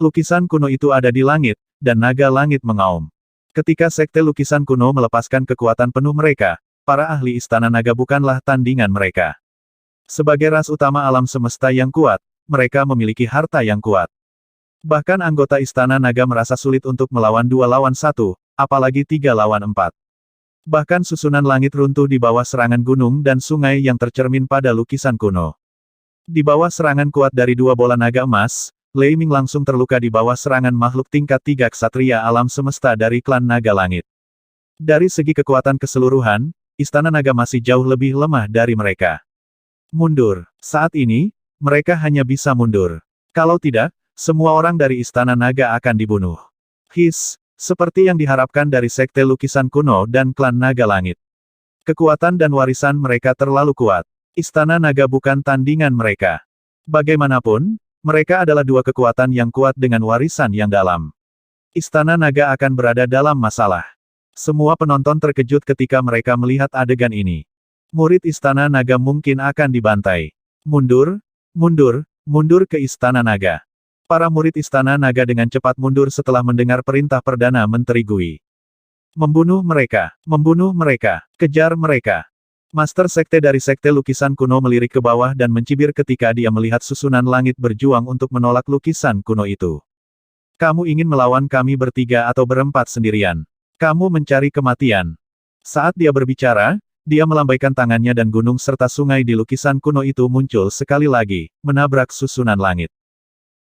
Lukisan kuno itu ada di langit, dan naga langit mengaum. Ketika Sekte Lukisan Kuno melepaskan kekuatan penuh mereka, para ahli Istana Naga bukanlah tandingan mereka. Sebagai ras utama alam semesta yang kuat, mereka memiliki harta yang kuat. Bahkan anggota Istana Naga merasa sulit untuk melawan 2 lawan 1, apalagi 3 lawan 4. Bahkan susunan langit runtuh di bawah serangan gunung dan sungai yang tercermin pada lukisan kuno. Di bawah serangan kuat dari 2 bola naga emas, Lei Ming langsung terluka di bawah serangan makhluk tingkat 3 ksatria alam semesta dari klan naga langit. Dari segi kekuatan keseluruhan, Istana Naga masih jauh lebih lemah dari mereka. Mundur. Saat ini, mereka hanya bisa mundur. Kalau tidak, semua orang dari Istana Naga akan dibunuh. Seperti yang diharapkan dari Sekte Lukisan Kuno dan klan Naga Langit. Kekuatan dan warisan mereka terlalu kuat. Istana Naga bukan tandingan mereka. Bagaimanapun, mereka adalah 2 kekuatan yang kuat dengan warisan yang dalam. Istana Naga akan berada dalam masalah. Semua penonton terkejut ketika mereka melihat adegan ini. Murid Istana Naga mungkin akan dibantai. Mundur, mundur, mundur ke Istana Naga. Para murid Istana Naga dengan cepat mundur setelah mendengar perintah Perdana Menteri Gui. Membunuh mereka, kejar mereka. Master Sekte dari Sekte Lukisan Kuno melirik ke bawah dan mencibir ketika dia melihat susunan langit berjuang untuk menolak lukisan kuno itu. Kamu ingin melawan kami bertiga atau berempat sendirian? Kamu mencari kematian. Saat dia berbicara, dia melambaikan tangannya dan gunung serta sungai di lukisan kuno itu muncul sekali lagi, menabrak susunan langit.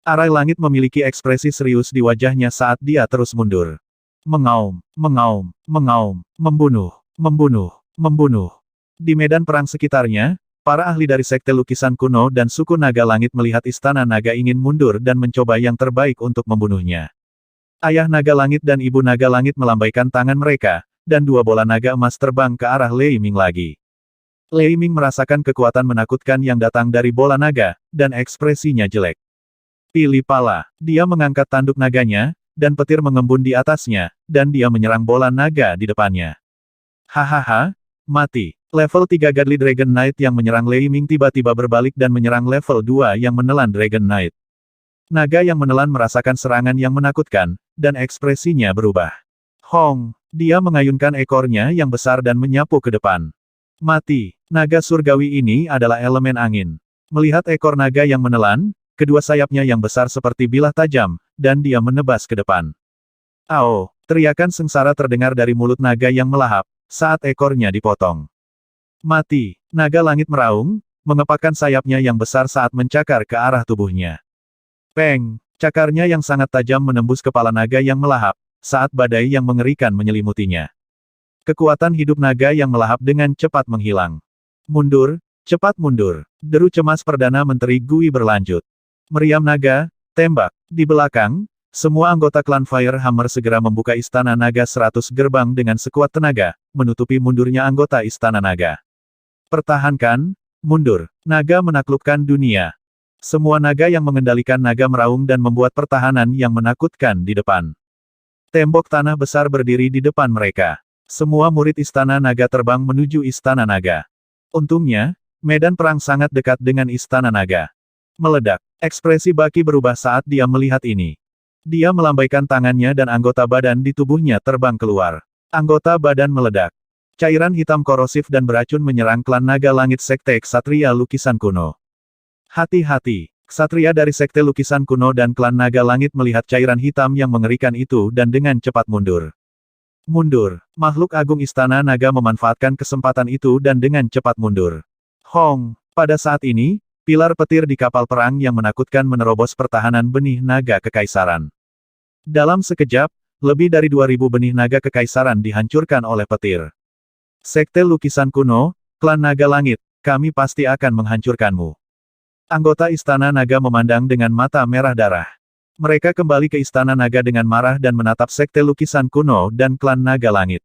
Arai langit memiliki ekspresi serius di wajahnya saat dia terus mundur. Mengaum, mengaum, mengaum, membunuh, membunuh, membunuh. Di medan perang sekitarnya, para ahli dari Sekte Lukisan Kuno dan suku Naga Langit melihat Istana Naga ingin mundur dan mencoba yang terbaik untuk membunuhnya. Ayah Naga Langit dan Ibu Naga Langit melambaikan tangan mereka, dan 2 bola naga emas terbang ke arah Lei Ming lagi. Lei Ming merasakan kekuatan menakutkan yang datang dari bola naga, dan ekspresinya jelek. Pilih pala. Dia mengangkat tanduk naganya, dan petir mengembun di atasnya, dan dia menyerang bola naga di depannya. Hahaha, mati. Level 3 Godly Dragon Knight yang menyerang Lei Ming tiba-tiba berbalik dan menyerang level 2 yang menelan Dragon Knight. Naga yang menelan merasakan serangan yang menakutkan, dan ekspresinya berubah. Hong, dia mengayunkan ekornya yang besar dan menyapu ke depan. Mati. Naga surgawi ini adalah elemen angin. Melihat ekor naga yang menelan, kedua sayapnya yang besar seperti bilah tajam, dan dia menebas ke depan. Ao, teriakan sengsara terdengar dari mulut naga yang melahap, saat ekornya dipotong. Mati. Naga langit meraung, mengepakkan sayapnya yang besar saat mencakar ke arah tubuhnya. Peng, cakarnya yang sangat tajam menembus kepala naga yang melahap, saat badai yang mengerikan menyelimutinya. Kekuatan hidup naga yang melahap dengan cepat menghilang. Mundur, cepat mundur. Deru cemas Perdana Menteri Gui berlanjut. Meriam naga, tembak. Di belakang, semua anggota klan Firehammer segera membuka Istana Naga 100 gerbang dengan sekuat tenaga, menutupi mundurnya anggota Istana Naga. Pertahankan, mundur. Naga menaklukkan dunia. Semua naga yang mengendalikan naga meraung dan membuat pertahanan yang menakutkan di depan. Tembok tanah besar berdiri di depan mereka. Semua murid Istana Naga terbang menuju Istana Naga. Untungnya, medan perang sangat dekat dengan Istana Naga. Meledak. Ekspresi Baki berubah saat dia melihat ini. Dia melambaikan tangannya dan anggota badan di tubuhnya terbang keluar. Anggota badan meledak. Cairan hitam korosif dan beracun menyerang klan Naga Langit Sekte Ksatria Lukisan Kuno. Hati-hati. Ksatria dari Sekte Lukisan Kuno dan klan Naga Langit melihat cairan hitam yang mengerikan itu dan dengan cepat mundur. Mundur. Makhluk agung Istana Naga memanfaatkan kesempatan itu dan dengan cepat mundur. Hong. Pada saat ini, pilar petir di kapal perang yang menakutkan menerobos pertahanan benih naga kekaisaran. Dalam sekejap, lebih dari 2000 benih naga kekaisaran dihancurkan oleh petir. Sekte Lukisan Kuno, klan Naga Langit, kami pasti akan menghancurkanmu. Anggota Istana Naga memandang dengan mata merah darah. Mereka kembali ke Istana Naga dengan marah dan menatap Sekte Lukisan Kuno dan klan Naga Langit.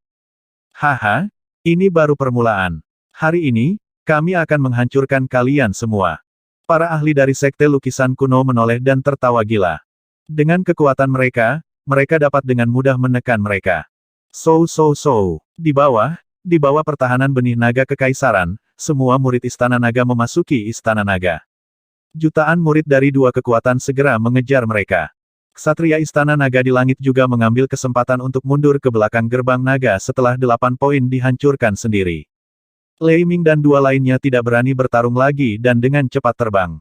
Haha, ini baru permulaan. Hari ini, kami akan menghancurkan kalian semua. Para ahli dari Sekte Lukisan Kuno menoleh dan tertawa gila. Dengan kekuatan mereka, mereka dapat dengan mudah menekan mereka. Di bawah pertahanan benih naga kekaisaran, semua murid Istana Naga memasuki Istana Naga. Jutaan murid dari 2 kekuatan segera mengejar mereka. Ksatria Istana Naga di Langit juga mengambil kesempatan untuk mundur ke belakang gerbang naga setelah 8 poin dihancurkan sendiri. Lei Ming dan dua lainnya tidak berani bertarung lagi dan dengan cepat terbang.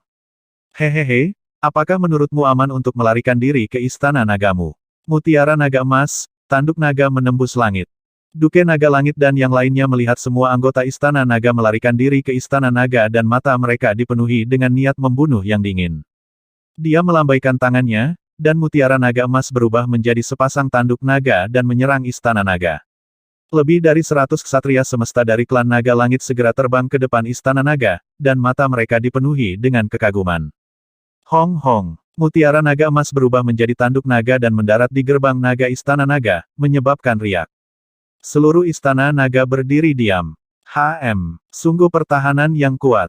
Hehehe, apakah menurutmu aman untuk melarikan diri ke Istana Nagamu? Mutiara Naga Emas, tanduk naga menembus langit. Duke Naga Langit dan yang lainnya melihat semua anggota Istana Naga melarikan diri ke Istana Naga dan mata mereka dipenuhi dengan niat membunuh yang dingin. Dia melambaikan tangannya, dan Mutiara Naga Emas berubah menjadi sepasang tanduk naga dan menyerang Istana Naga. Lebih dari 100 ksatria semesta dari klan Naga Langit segera terbang ke depan Istana Naga, dan mata mereka dipenuhi dengan kekaguman. Hong Hong, Mutiara Naga Emas berubah menjadi tanduk naga dan mendarat di gerbang naga Istana Naga, menyebabkan riak. Seluruh Istana Naga berdiri diam. Sungguh pertahanan yang kuat.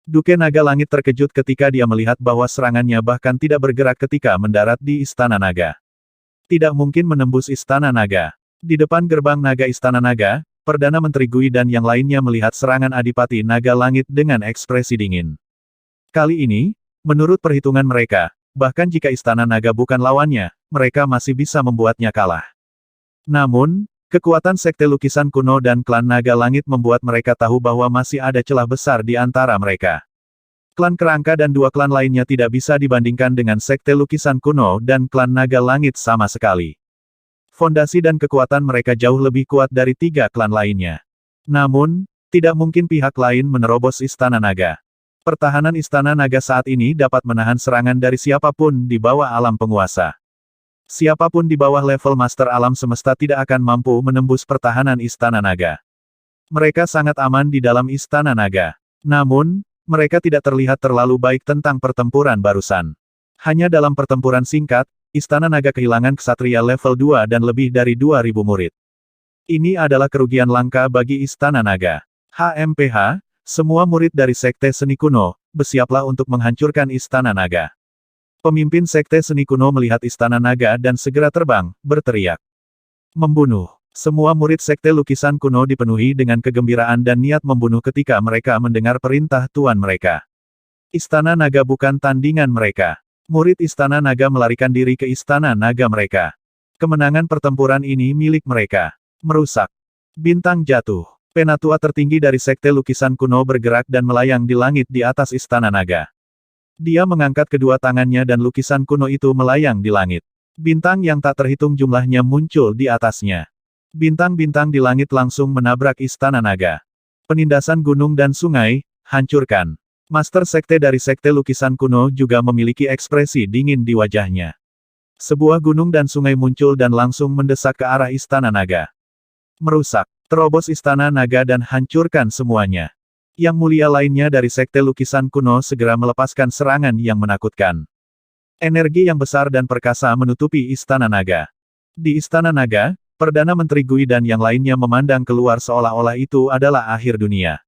Duke Naga Langit terkejut ketika dia melihat bahwa serangannya bahkan tidak bergerak ketika mendarat di Istana Naga. Tidak mungkin menembus Istana Naga. Di depan gerbang naga Istana Naga, Perdana Menteri Gui dan yang lainnya melihat serangan Adipati Naga Langit dengan ekspresi dingin. Kali ini, menurut perhitungan mereka, bahkan jika Istana Naga bukan lawannya, mereka masih bisa membuatnya kalah. Namun, kekuatan Sekte Lukisan Kuno dan klan Naga Langit membuat mereka tahu bahwa masih ada celah besar di antara mereka. Klan Kerangka dan dua klan lainnya tidak bisa dibandingkan dengan Sekte Lukisan Kuno dan klan Naga Langit sama sekali. Fondasi dan kekuatan mereka jauh lebih kuat dari 3 klan lainnya. Namun, tidak mungkin pihak lain menerobos Istana Naga. Pertahanan Istana Naga saat ini dapat menahan serangan dari siapapun di bawah alam penguasa. Siapapun di bawah level Master Alam Semesta tidak akan mampu menembus pertahanan Istana Naga. Mereka sangat aman di dalam Istana Naga. Namun, mereka tidak terlihat terlalu baik tentang pertempuran barusan. Hanya dalam pertempuran singkat, Istana Naga kehilangan ksatria level 2 dan lebih dari 2.000 murid. Ini adalah kerugian langka bagi Istana Naga. Semua murid dari Sekte Seni Kuno, bersiaplah untuk menghancurkan Istana Naga. Pemimpin Sekte Seni Kuno melihat Istana Naga dan segera terbang, berteriak. Membunuh. Semua murid Sekte Lukisan Kuno dipenuhi dengan kegembiraan dan niat membunuh ketika mereka mendengar perintah tuan mereka. Istana Naga bukan tandingan mereka. Murid Istana Naga melarikan diri ke Istana Naga mereka. Kemenangan pertempuran ini milik mereka. Merusak. Bintang jatuh. Penatua tertinggi dari Sekte Lukisan Kuno bergerak dan melayang di langit di atas Istana Naga. Dia mengangkat kedua tangannya dan lukisan kuno itu melayang di langit. Bintang yang tak terhitung jumlahnya muncul di atasnya. Bintang-bintang di langit langsung menabrak Istana Naga. Penindasan gunung dan sungai, hancurkan. Master Sekte dari Sekte Lukisan Kuno juga memiliki ekspresi dingin di wajahnya. Sebuah gunung dan sungai muncul dan langsung mendesak ke arah Istana Naga. Merusak, terobos Istana Naga dan hancurkan semuanya. Yang mulia lainnya dari Sekte Lukisan Kuno segera melepaskan serangan yang menakutkan. Energi yang besar dan perkasa menutupi Istana Naga. Di Istana Naga, Perdana Menteri Gui dan yang lainnya memandang keluar seolah-olah itu adalah akhir dunia.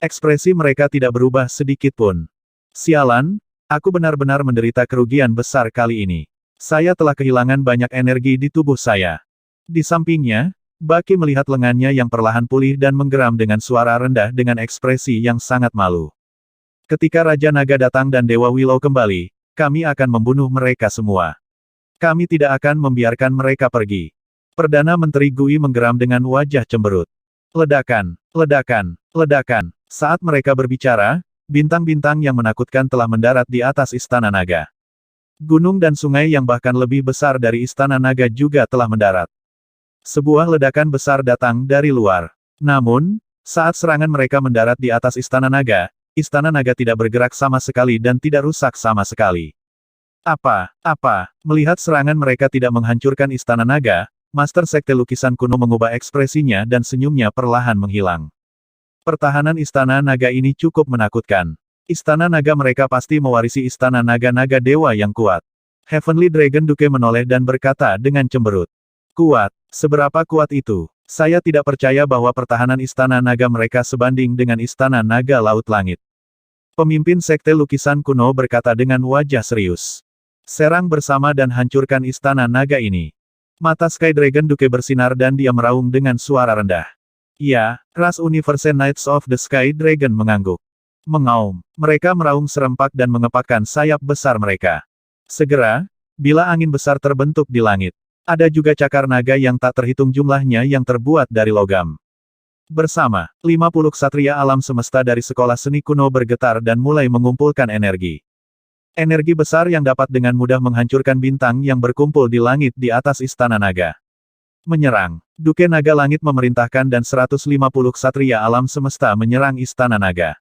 Ekspresi mereka tidak berubah sedikit pun. Sialan, aku benar-benar menderita kerugian besar kali ini. Saya telah kehilangan banyak energi di tubuh saya. Di sampingnya, Baki melihat lengannya yang perlahan pulih dan menggeram dengan suara rendah dengan ekspresi yang sangat malu. Ketika Raja Naga datang dan Dewa Willow kembali, kami akan membunuh mereka semua. Kami tidak akan membiarkan mereka pergi. Perdana Menteri Gui menggeram dengan wajah cemberut. Ledakan, ledakan, ledakan. Saat mereka berbicara, bintang-bintang yang menakutkan telah mendarat di atas Istana Naga. Gunung dan sungai yang bahkan lebih besar dari Istana Naga juga telah mendarat. Sebuah ledakan besar datang dari luar. Namun, saat serangan mereka mendarat di atas Istana Naga tidak bergerak sama sekali dan tidak rusak sama sekali. Melihat serangan mereka tidak menghancurkan Istana Naga, Master Sekte Lukisan Kuno mengubah ekspresinya dan senyumnya perlahan menghilang. Pertahanan Istana Naga ini cukup menakutkan. Istana Naga mereka pasti mewarisi Istana Naga-Naga Dewa yang kuat. Heavenly Dragon Duke menoleh dan berkata dengan cemberut. Kuat. Seberapa kuat itu? Saya tidak percaya bahwa pertahanan Istana Naga mereka sebanding dengan Istana Naga Laut Langit. Pemimpin Sekte Lukisan Kuno berkata dengan wajah serius. Serang bersama dan hancurkan Istana Naga ini. Mata Sky Dragon Duke bersinar dan dia meraung dengan suara rendah. Ya, ras Universe Knights of the Sky Dragon mengangguk. Mengaum. Mereka meraung serempak dan mengepakkan sayap besar mereka. Segera, bila angin besar terbentuk di langit. Ada juga cakar naga yang tak terhitung jumlahnya yang terbuat dari logam. Bersama, 50 ksatria alam semesta dari sekolah seni kuno bergetar dan mulai mengumpulkan energi. Energi besar yang dapat dengan mudah menghancurkan bintang yang berkumpul di langit di atas istana naga. Menyerang. Duke Naga Langit memerintahkan dan 150 ksatria alam semesta menyerang istana naga.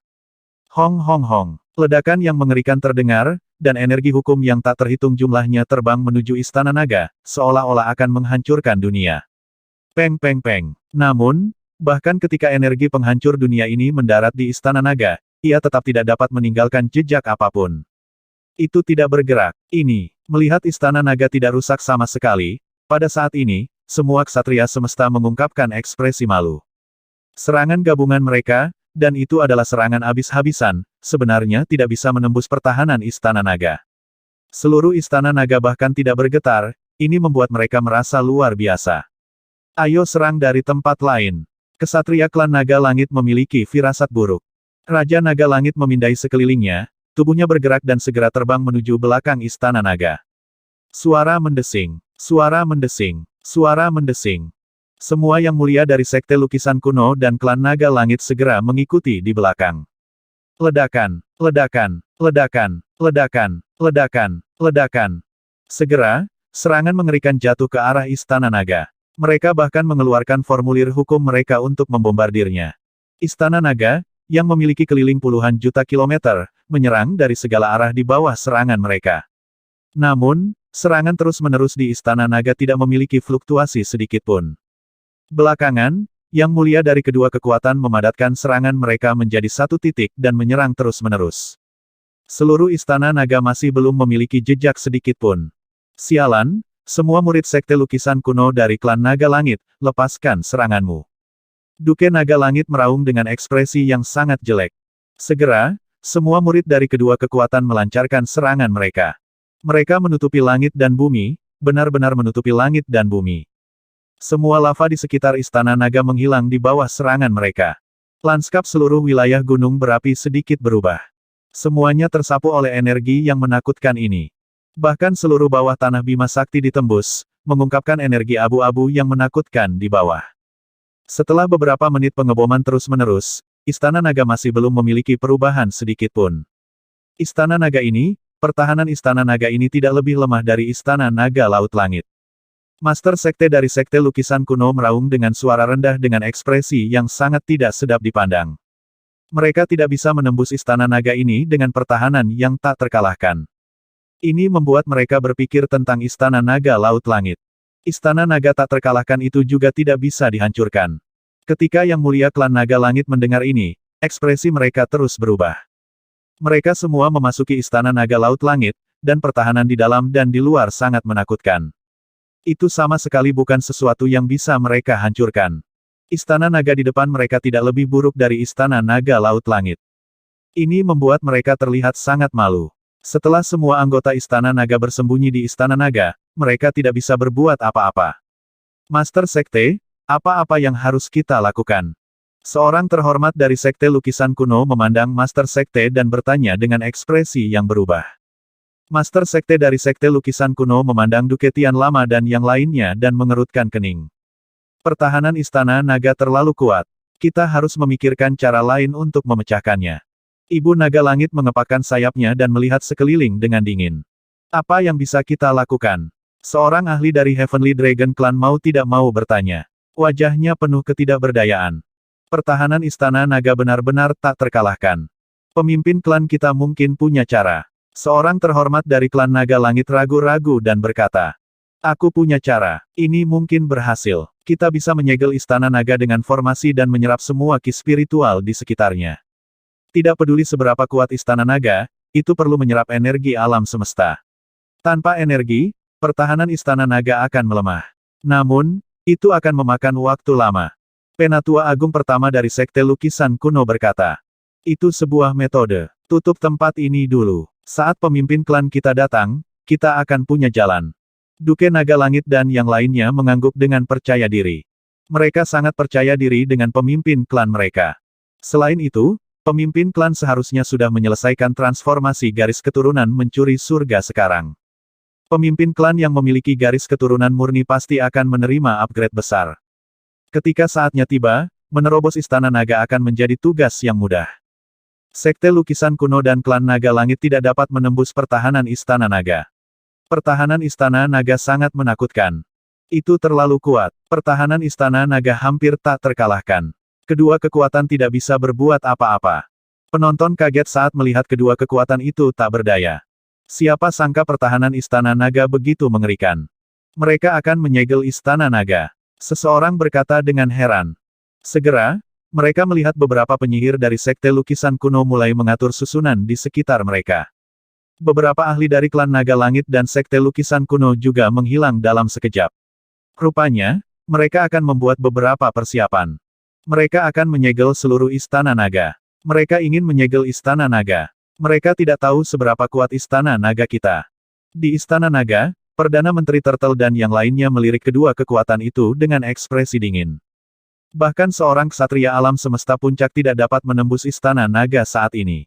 Hong hong hong. Ledakan yang mengerikan terdengar, dan energi hukum yang tak terhitung jumlahnya terbang menuju istana naga, seolah-olah akan menghancurkan dunia. Peng peng peng. Namun, bahkan ketika energi penghancur dunia ini mendarat di istana naga, ia tetap tidak dapat meninggalkan jejak apapun. Itu tidak bergerak. Melihat istana naga tidak rusak sama sekali, pada saat ini, semua ksatria semesta mengungkapkan ekspresi malu. Serangan gabungan mereka, dan itu adalah serangan habis-habisan, sebenarnya tidak bisa menembus pertahanan istana naga. Seluruh istana naga bahkan tidak bergetar, ini membuat mereka merasa luar biasa. Ayo serang dari tempat lain. Kesatria klan naga langit memiliki firasat buruk. Raja naga langit memindai sekelilingnya, tubuhnya bergerak dan segera terbang menuju belakang istana naga. Suara mendesing, suara mendesing, suara mendesing. Semua yang mulia dari sekte lukisan kuno dan klan naga langit segera mengikuti di belakang. Ledakan, ledakan, ledakan, ledakan, ledakan, ledakan. Segera, serangan mengerikan jatuh ke arah istana naga. Mereka bahkan mengeluarkan formulir hukum mereka untuk membombardirnya. Istana naga, yang memiliki keliling puluhan juta kilometer, menyerang dari segala arah di bawah serangan mereka. Namun, serangan terus-menerus di istana naga tidak memiliki fluktuasi sedikitpun. Belakangan, yang mulia dari kedua kekuatan memadatkan serangan mereka menjadi satu titik dan menyerang terus-menerus. Seluruh istana naga masih belum memiliki jejak sedikitpun. Sialan, semua murid sekte lukisan kuno dari klan naga langit, lepaskan seranganmu. Duke Naga Langit meraung dengan ekspresi yang sangat jelek. Segera, semua murid dari kedua kekuatan melancarkan serangan mereka. Mereka menutupi langit dan bumi, benar-benar menutupi langit dan bumi. Semua lava di sekitar istana naga menghilang di bawah serangan mereka. Lanskap seluruh wilayah gunung berapi sedikit berubah. Semuanya tersapu oleh energi yang menakutkan ini. Bahkan seluruh bawah tanah Bima Sakti ditembus, mengungkapkan energi abu-abu yang menakutkan di bawah. Setelah beberapa menit pengeboman terus-menerus, Istana Naga masih belum memiliki perubahan sedikitpun. Istana Naga ini, pertahanan Istana Naga ini tidak lebih lemah dari Istana Naga Laut Langit. Master Sekte dari Sekte Lukisan Kuno meraung dengan suara rendah dengan ekspresi yang sangat tidak sedap dipandang. Mereka tidak bisa menembus Istana Naga ini dengan pertahanan yang tak terkalahkan. Ini membuat mereka berpikir tentang Istana Naga Laut Langit. Istana Naga tak terkalahkan itu juga tidak bisa dihancurkan. Ketika Yang Mulia Klan Naga Langit mendengar ini, ekspresi mereka terus berubah. Mereka semua memasuki Istana Naga Laut Langit, dan pertahanan di dalam dan di luar sangat menakutkan. Itu sama sekali bukan sesuatu yang bisa mereka hancurkan. Istana Naga di depan mereka tidak lebih buruk dari Istana Naga Laut Langit. Ini membuat mereka terlihat sangat malu. Setelah semua anggota Istana Naga bersembunyi di Istana Naga, mereka tidak bisa berbuat apa-apa. Master Sekte, apa-apa yang harus kita lakukan? Seorang terhormat dari Sekte Lukisan Kuno memandang Master Sekte dan bertanya dengan ekspresi yang berubah. Master Sekte dari Sekte Lukisan Kuno memandang Duke Tian Lama dan yang lainnya dan mengerutkan kening. Pertahanan Istana Naga terlalu kuat. Kita harus memikirkan cara lain untuk memecahkannya. Ibu Naga Langit mengepakkan sayapnya dan melihat sekeliling dengan dingin. Apa yang bisa kita lakukan? Seorang ahli dari Heavenly Dragon Clan mau tidak mau bertanya. Wajahnya penuh ketidakberdayaan. Pertahanan Istana Naga benar-benar tak terkalahkan. Pemimpin klan kita mungkin punya cara. Seorang terhormat dari klan Naga Langit ragu-ragu dan berkata. Aku punya cara. Ini mungkin berhasil. Kita bisa menyegel Istana Naga dengan formasi dan menyerap semua ki spiritual di sekitarnya. Tidak peduli seberapa kuat Istana Naga, itu perlu menyerap energi alam semesta. Tanpa energi, pertahanan Istana Naga akan melemah. Namun, itu akan memakan waktu lama. Penatua Agung pertama dari Sekte Lukisan Kuno berkata. Itu sebuah metode. Tutup tempat ini dulu. Saat pemimpin klan kita datang, kita akan punya jalan. Duke Naga Langit dan yang lainnya mengangguk dengan percaya diri. Mereka sangat percaya diri dengan pemimpin klan mereka. Selain itu, pemimpin klan seharusnya sudah menyelesaikan transformasi garis keturunan mencuri surga sekarang. Pemimpin klan yang memiliki garis keturunan murni pasti akan menerima upgrade besar. Ketika saatnya tiba, menerobos Istana Naga akan menjadi tugas yang mudah. Sekte lukisan kuno dan klan Naga Langit tidak dapat menembus pertahanan Istana Naga. Pertahanan Istana Naga sangat menakutkan. Itu terlalu kuat. Pertahanan Istana Naga hampir tak terkalahkan. Kedua kekuatan tidak bisa berbuat apa-apa. Penonton kaget saat melihat kedua kekuatan itu tak berdaya. Siapa sangka pertahanan Istana Naga begitu mengerikan. Mereka akan menyegel Istana Naga. Seseorang berkata dengan heran. Segera, mereka melihat beberapa penyihir dari Sekte Lukisan Kuno mulai mengatur susunan di sekitar mereka. Beberapa ahli dari klan Naga Langit dan Sekte Lukisan Kuno juga menghilang dalam sekejap. Rupanya, mereka akan membuat beberapa persiapan. Mereka akan menyegel seluruh Istana Naga. Mereka ingin menyegel Istana Naga. Mereka tidak tahu seberapa kuat Istana Naga kita. Di Istana Naga, Perdana Menteri Turtle dan yang lainnya melirik kedua kekuatan itu dengan ekspresi dingin. Bahkan seorang ksatria alam semesta puncak tidak dapat menembus Istana Naga saat ini.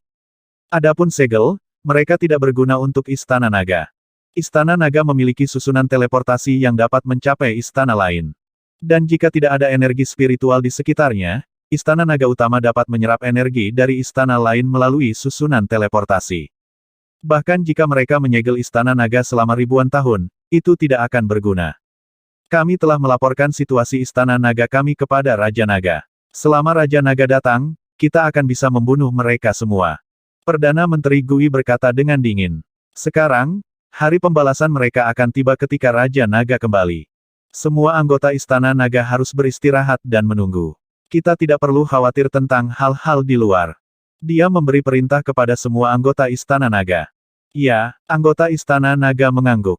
Adapun segel, mereka tidak berguna untuk Istana Naga. Istana Naga memiliki susunan teleportasi yang dapat mencapai istana lain. Dan jika tidak ada energi spiritual di sekitarnya, Istana Naga Utama dapat menyerap energi dari istana lain melalui susunan teleportasi. Bahkan jika mereka menyegel Istana Naga selama ribuan tahun, itu tidak akan berguna. Kami telah melaporkan situasi Istana Naga kami kepada Raja Naga. Selama Raja Naga datang, kita akan bisa membunuh mereka semua. Perdana Menteri Gui berkata dengan dingin. Sekarang, hari pembalasan mereka akan tiba ketika Raja Naga kembali. Semua anggota Istana Naga harus beristirahat dan menunggu. Kita tidak perlu khawatir tentang hal-hal di luar. Dia memberi perintah kepada semua anggota Istana Naga. Ya, anggota Istana Naga mengangguk.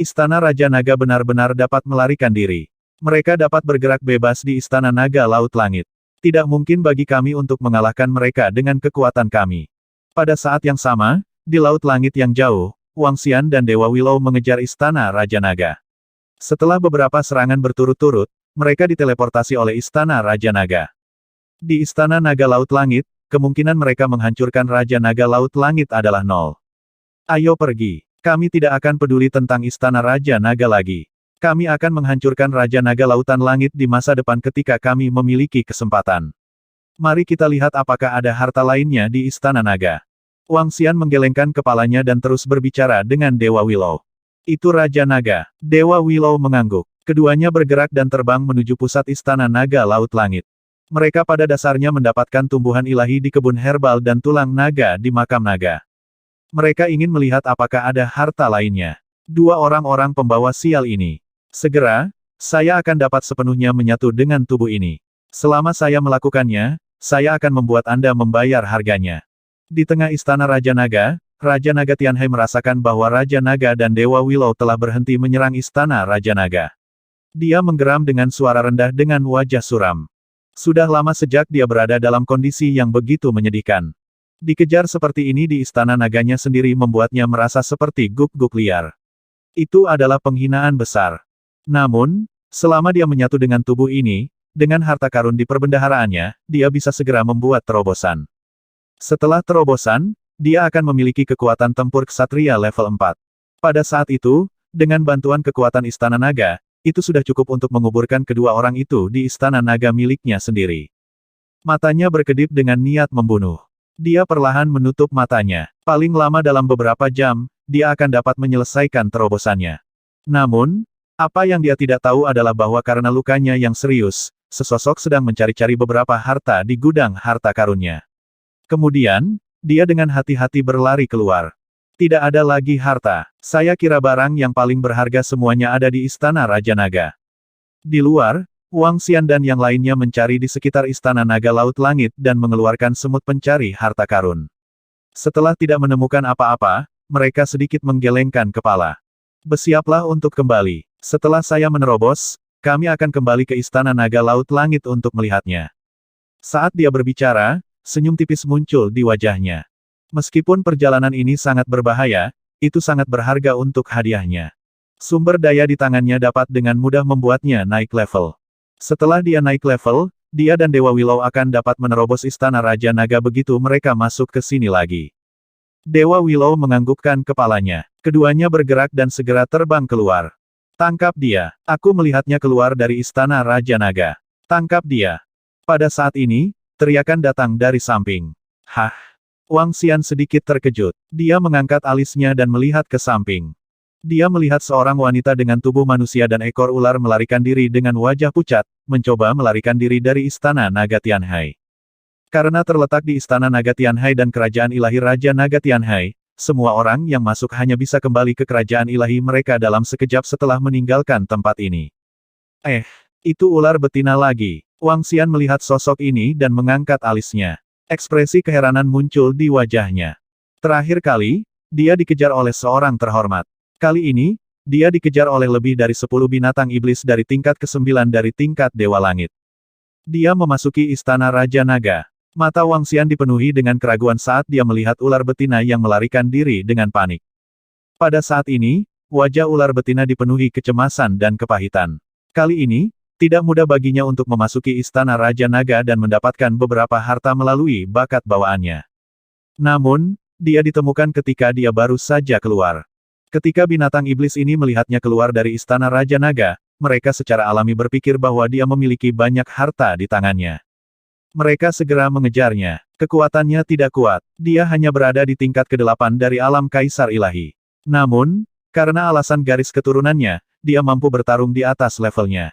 Istana Raja Naga benar-benar dapat melarikan diri. Mereka dapat bergerak bebas di Istana Naga Laut Langit. Tidak mungkin bagi kami untuk mengalahkan mereka dengan kekuatan kami. Pada saat yang sama, di Laut Langit yang jauh, Wang Xian dan Dewa Willow mengejar Istana Raja Naga. Setelah beberapa serangan berturut-turut, mereka diteleportasi oleh Istana Raja Naga. Di Istana Naga Laut Langit, kemungkinan mereka menghancurkan Raja Naga Laut Langit adalah 0. Ayo pergi. Kami tidak akan peduli tentang Istana Raja Naga lagi. Kami akan menghancurkan Raja Naga Lautan Langit di masa depan ketika kami memiliki kesempatan. Mari kita lihat apakah ada harta lainnya di Istana Naga. Wang Xian menggelengkan kepalanya dan terus berbicara dengan Dewa Willow. Itu Raja Naga. Dewa Willow mengangguk. Keduanya bergerak dan terbang menuju pusat Istana Naga Laut Langit. Mereka pada dasarnya mendapatkan tumbuhan ilahi di kebun herbal dan tulang naga di makam naga. Mereka ingin melihat apakah ada harta lainnya. Dua orang-orang pembawa sial ini. Segera, saya akan dapat sepenuhnya menyatu dengan tubuh ini. Selama saya melakukannya, saya akan membuat Anda membayar harganya. Di tengah Istana Raja Naga, Raja Naga Tianhe merasakan bahwa Raja Naga dan Dewa Willow telah berhenti menyerang Istana Raja Naga. Dia menggeram dengan suara rendah dengan wajah suram. Sudah lama sejak dia berada dalam kondisi yang begitu menyedihkan. Dikejar seperti ini di Istana Naganya sendiri membuatnya merasa seperti guk-guk liar. Itu adalah penghinaan besar. Namun, selama dia menyatu dengan tubuh ini, dengan harta karun di perbendaharaannya, dia bisa segera membuat terobosan. Setelah terobosan, dia akan memiliki kekuatan tempur ksatria level 4. Pada saat itu, dengan bantuan kekuatan Istana Naga, itu sudah cukup untuk menguburkan kedua orang itu di Istana Naga miliknya sendiri. Matanya berkedip dengan niat membunuh. Dia perlahan menutup matanya. Paling lama dalam beberapa jam, dia akan dapat menyelesaikan terobosannya. Namun, apa yang dia tidak tahu adalah bahwa karena lukanya yang serius, sesosok sedang mencari-cari beberapa harta di gudang harta karunnya. Kemudian, dia dengan hati-hati berlari keluar. Tidak ada lagi harta. Saya kira barang yang paling berharga semuanya ada di Istana Raja Naga. Di luar, Wang Xian dan yang lainnya mencari di sekitar Istana Naga Laut Langit dan mengeluarkan semut pencari harta karun. Setelah tidak menemukan apa-apa, mereka sedikit menggelengkan kepala. Bersiaplah untuk kembali. Setelah saya menerobos, kami akan kembali ke Istana Naga Laut Langit untuk melihatnya. Saat dia berbicara, senyum tipis muncul di wajahnya. Meskipun perjalanan ini sangat berbahaya, itu sangat berharga untuk hadiahnya. Sumber daya di tangannya dapat dengan mudah membuatnya naik level. Setelah dia naik level, dia dan Dewa Willow akan dapat menerobos Istana Raja Naga begitu mereka masuk ke sini lagi. Dewa Willow menganggukkan kepalanya. Keduanya bergerak dan segera terbang keluar. Tangkap dia. Aku melihatnya keluar dari istana Raja Naga. Tangkap dia. Pada saat ini, teriakan datang dari samping. Hah? Wang Xian sedikit terkejut. Dia mengangkat alisnya dan melihat ke samping. Dia melihat seorang wanita dengan tubuh manusia dan ekor ular melarikan diri dengan wajah pucat, mencoba melarikan diri dari istana Naga Tianhai. Karena terletak di istana Naga Tianhai dan kerajaan ilahi Raja Naga Tianhai, semua orang yang masuk hanya bisa kembali ke kerajaan ilahi mereka dalam sekejap setelah meninggalkan tempat ini. Itu ular betina lagi. Wang Xian melihat sosok ini dan mengangkat alisnya. Ekspresi keheranan muncul di wajahnya. Terakhir kali, dia dikejar oleh seorang terhormat. Kali ini, dia dikejar oleh lebih dari 10 binatang iblis dari tingkat ke-9 dari tingkat Dewa Langit. Dia memasuki istana Raja Naga. Mata Wang Xian dipenuhi dengan keraguan saat dia melihat ular betina yang melarikan diri dengan panik. Pada saat ini, wajah ular betina dipenuhi kecemasan dan kepahitan. Kali ini, tidak mudah baginya untuk memasuki istana Raja Naga dan mendapatkan beberapa harta melalui bakat bawaannya. Namun, dia ditemukan ketika dia baru saja keluar. Ketika binatang iblis ini melihatnya keluar dari istana Raja Naga, mereka secara alami berpikir bahwa dia memiliki banyak harta di tangannya. Mereka segera mengejarnya. Kekuatannya tidak kuat. Dia hanya berada di tingkat ke-8 dari alam Kaisar Ilahi. Namun, karena alasan garis keturunannya, dia mampu bertarung di atas levelnya.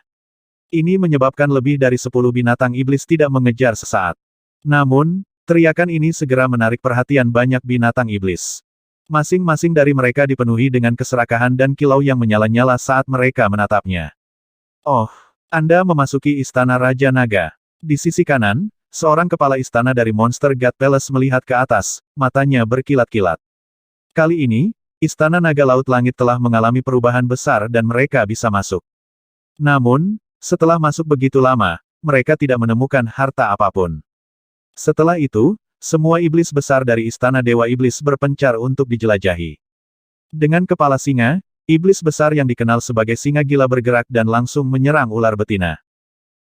Ini menyebabkan lebih dari 10 binatang iblis tidak mengejar sesaat. Namun, teriakan ini segera menarik perhatian banyak binatang iblis. Masing-masing dari mereka dipenuhi dengan keserakahan dan kilau yang menyala-nyala saat mereka menatapnya. Oh, Anda memasuki istana Raja Naga. Di sisi kanan, seorang kepala istana dari Monster God Palace melihat ke atas, matanya berkilat-kilat. Kali ini, istana Naga Laut Langit telah mengalami perubahan besar dan mereka bisa masuk. Namun, setelah masuk begitu lama, mereka tidak menemukan harta apapun. Setelah itu, semua iblis besar dari istana Dewa Iblis berpencar untuk dijelajahi. Dengan kepala singa, iblis besar yang dikenal sebagai singa gila bergerak dan langsung menyerang ular betina.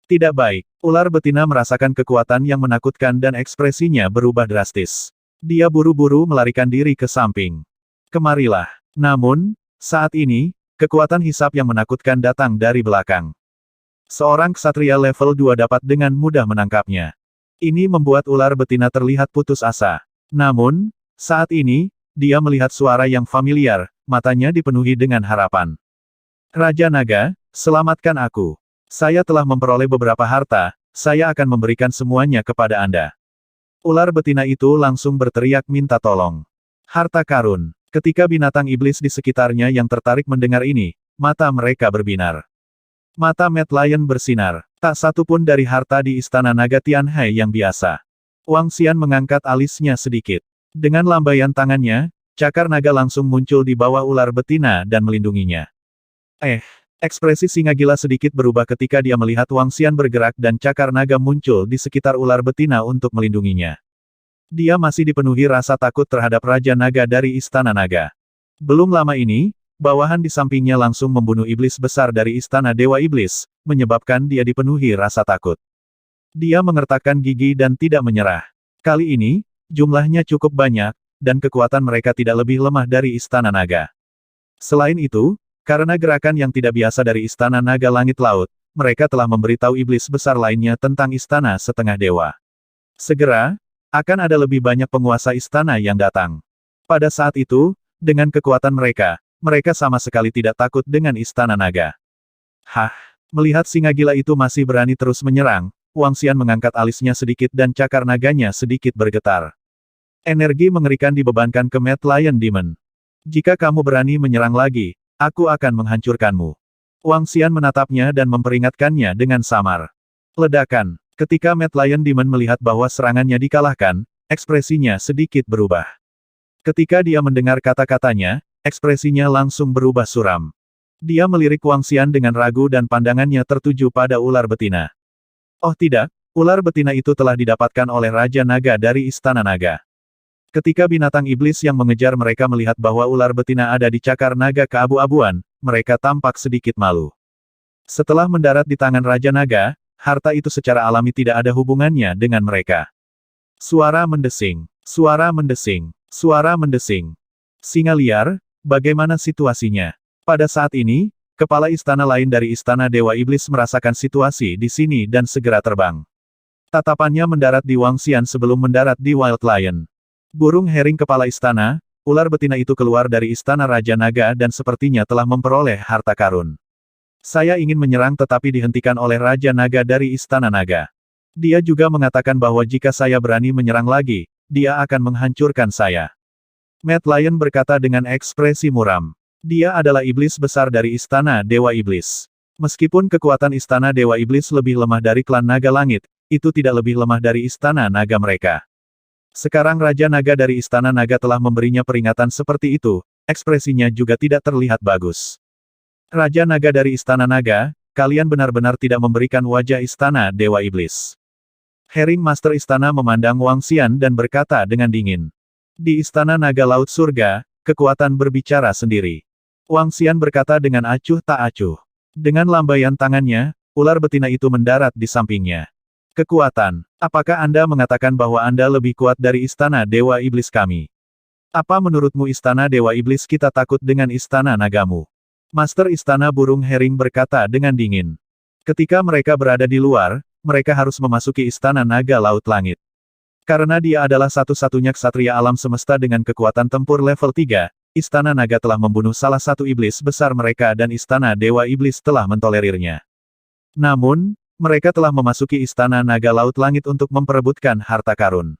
Tidak baik, ular betina merasakan kekuatan yang menakutkan dan ekspresinya berubah drastis. Dia buru-buru melarikan diri ke samping. Kemarilah. Namun, saat ini, kekuatan hisap yang menakutkan datang dari belakang. Seorang ksatria level 2 dapat dengan mudah menangkapnya. Ini membuat ular betina terlihat putus asa. Namun, saat ini, dia melihat suara yang familiar, matanya dipenuhi dengan harapan. Raja Naga, selamatkan aku. Saya telah memperoleh beberapa harta, saya akan memberikan semuanya kepada Anda. Ular betina itu langsung berteriak minta tolong. Harta karun. Ketika binatang iblis di sekitarnya yang tertarik mendengar ini, mata mereka berbinar. Mata Mad Lion bersinar. Tak satu pun dari harta di istana Naga Tianhai yang biasa. Wang Xian mengangkat alisnya sedikit. Dengan lambaian tangannya, cakar naga langsung muncul di bawah ular betina dan melindunginya. Ekspresi singa gila sedikit berubah ketika dia melihat Wang Xian bergerak dan cakar naga muncul di sekitar ular betina untuk melindunginya. Dia masih dipenuhi rasa takut terhadap Raja Naga dari Istana Naga. Belum lama ini, bawahan di sampingnya langsung membunuh iblis besar dari Istana Dewa Iblis, menyebabkan dia dipenuhi rasa takut. Dia mengertakkan gigi dan tidak menyerah. Kali ini, jumlahnya cukup banyak, dan kekuatan mereka tidak lebih lemah dari Istana Naga. Selain itu, karena gerakan yang tidak biasa dari Istana Naga Langit Laut, mereka telah memberitahu iblis besar lainnya tentang Istana Setengah Dewa. Segera, akan ada lebih banyak penguasa istana yang datang. Pada saat itu, dengan kekuatan mereka, mereka sama sekali tidak takut dengan Istana Naga. Melihat singa gila itu masih berani terus menyerang, Wang Xian mengangkat alisnya sedikit dan cakar naganya sedikit bergetar. Energi mengerikan dibebankan ke Mad Lion Demon. Jika kamu berani menyerang lagi, aku akan menghancurkanmu. Wang Xian menatapnya dan memperingatkannya dengan samar. Ledakan. Ketika Mad Lion Demon melihat bahwa serangannya dikalahkan, ekspresinya sedikit berubah. Ketika dia mendengar kata-katanya, ekspresinya langsung berubah suram. Dia melirik Wang Xian dengan ragu dan pandangannya tertuju pada ular betina. Oh tidak, ular betina itu telah didapatkan oleh Raja Naga dari Istana Naga. Ketika binatang iblis yang mengejar mereka melihat bahwa ular betina ada di cakar naga keabu-abuan, mereka tampak sedikit malu. Setelah mendarat di tangan Raja Naga, harta itu secara alami tidak ada hubungannya dengan mereka. Suara mendesing, suara mendesing. Suara mendesing. Singa liar, bagaimana situasinya? Pada saat ini, kepala istana lain dari Istana Dewa Iblis merasakan situasi di sini dan segera terbang. Tatapannya mendarat di Wang Xian sebelum mendarat di Wild Lion. Burung herring kepala istana, ular betina itu keluar dari Istana Raja Naga dan sepertinya telah memperoleh harta karun. Saya ingin menyerang tetapi dihentikan oleh Raja Naga dari Istana Naga. Dia juga mengatakan bahwa jika saya berani menyerang lagi, dia akan menghancurkan saya. Mad Lion berkata dengan ekspresi muram. Dia adalah iblis besar dari Istana Dewa Iblis. Meskipun kekuatan Istana Dewa Iblis lebih lemah dari klan Naga Langit, itu tidak lebih lemah dari Istana Naga mereka. Sekarang Raja Naga dari Istana Naga telah memberinya peringatan seperti itu, ekspresinya juga tidak terlihat bagus. Raja Naga dari Istana Naga, kalian benar-benar tidak memberikan wajah Istana Dewa Iblis. Herring Master Istana memandang Wang Xian dan berkata dengan dingin. Di Istana Naga Laut Surga, kekuatan berbicara sendiri. Wang Xian berkata dengan acuh tak acuh. Dengan lambaian tangannya, ular betina itu mendarat di sampingnya. Kekuatan. Apakah Anda mengatakan bahwa Anda lebih kuat dari Istana Dewa Iblis kami? Apa menurutmu Istana Dewa Iblis kita takut dengan Istana Nagamu? Master Istana Burung Herring berkata dengan dingin. Ketika mereka berada di luar, mereka harus memasuki Istana Naga Laut Langit. Karena dia adalah satu-satunya ksatria alam semesta dengan kekuatan tempur level 3, Istana Naga telah membunuh salah satu iblis besar mereka dan Istana Dewa Iblis telah mentolerirnya. Namun, mereka telah memasuki Istana Naga Laut Langit untuk memperebutkan harta karun.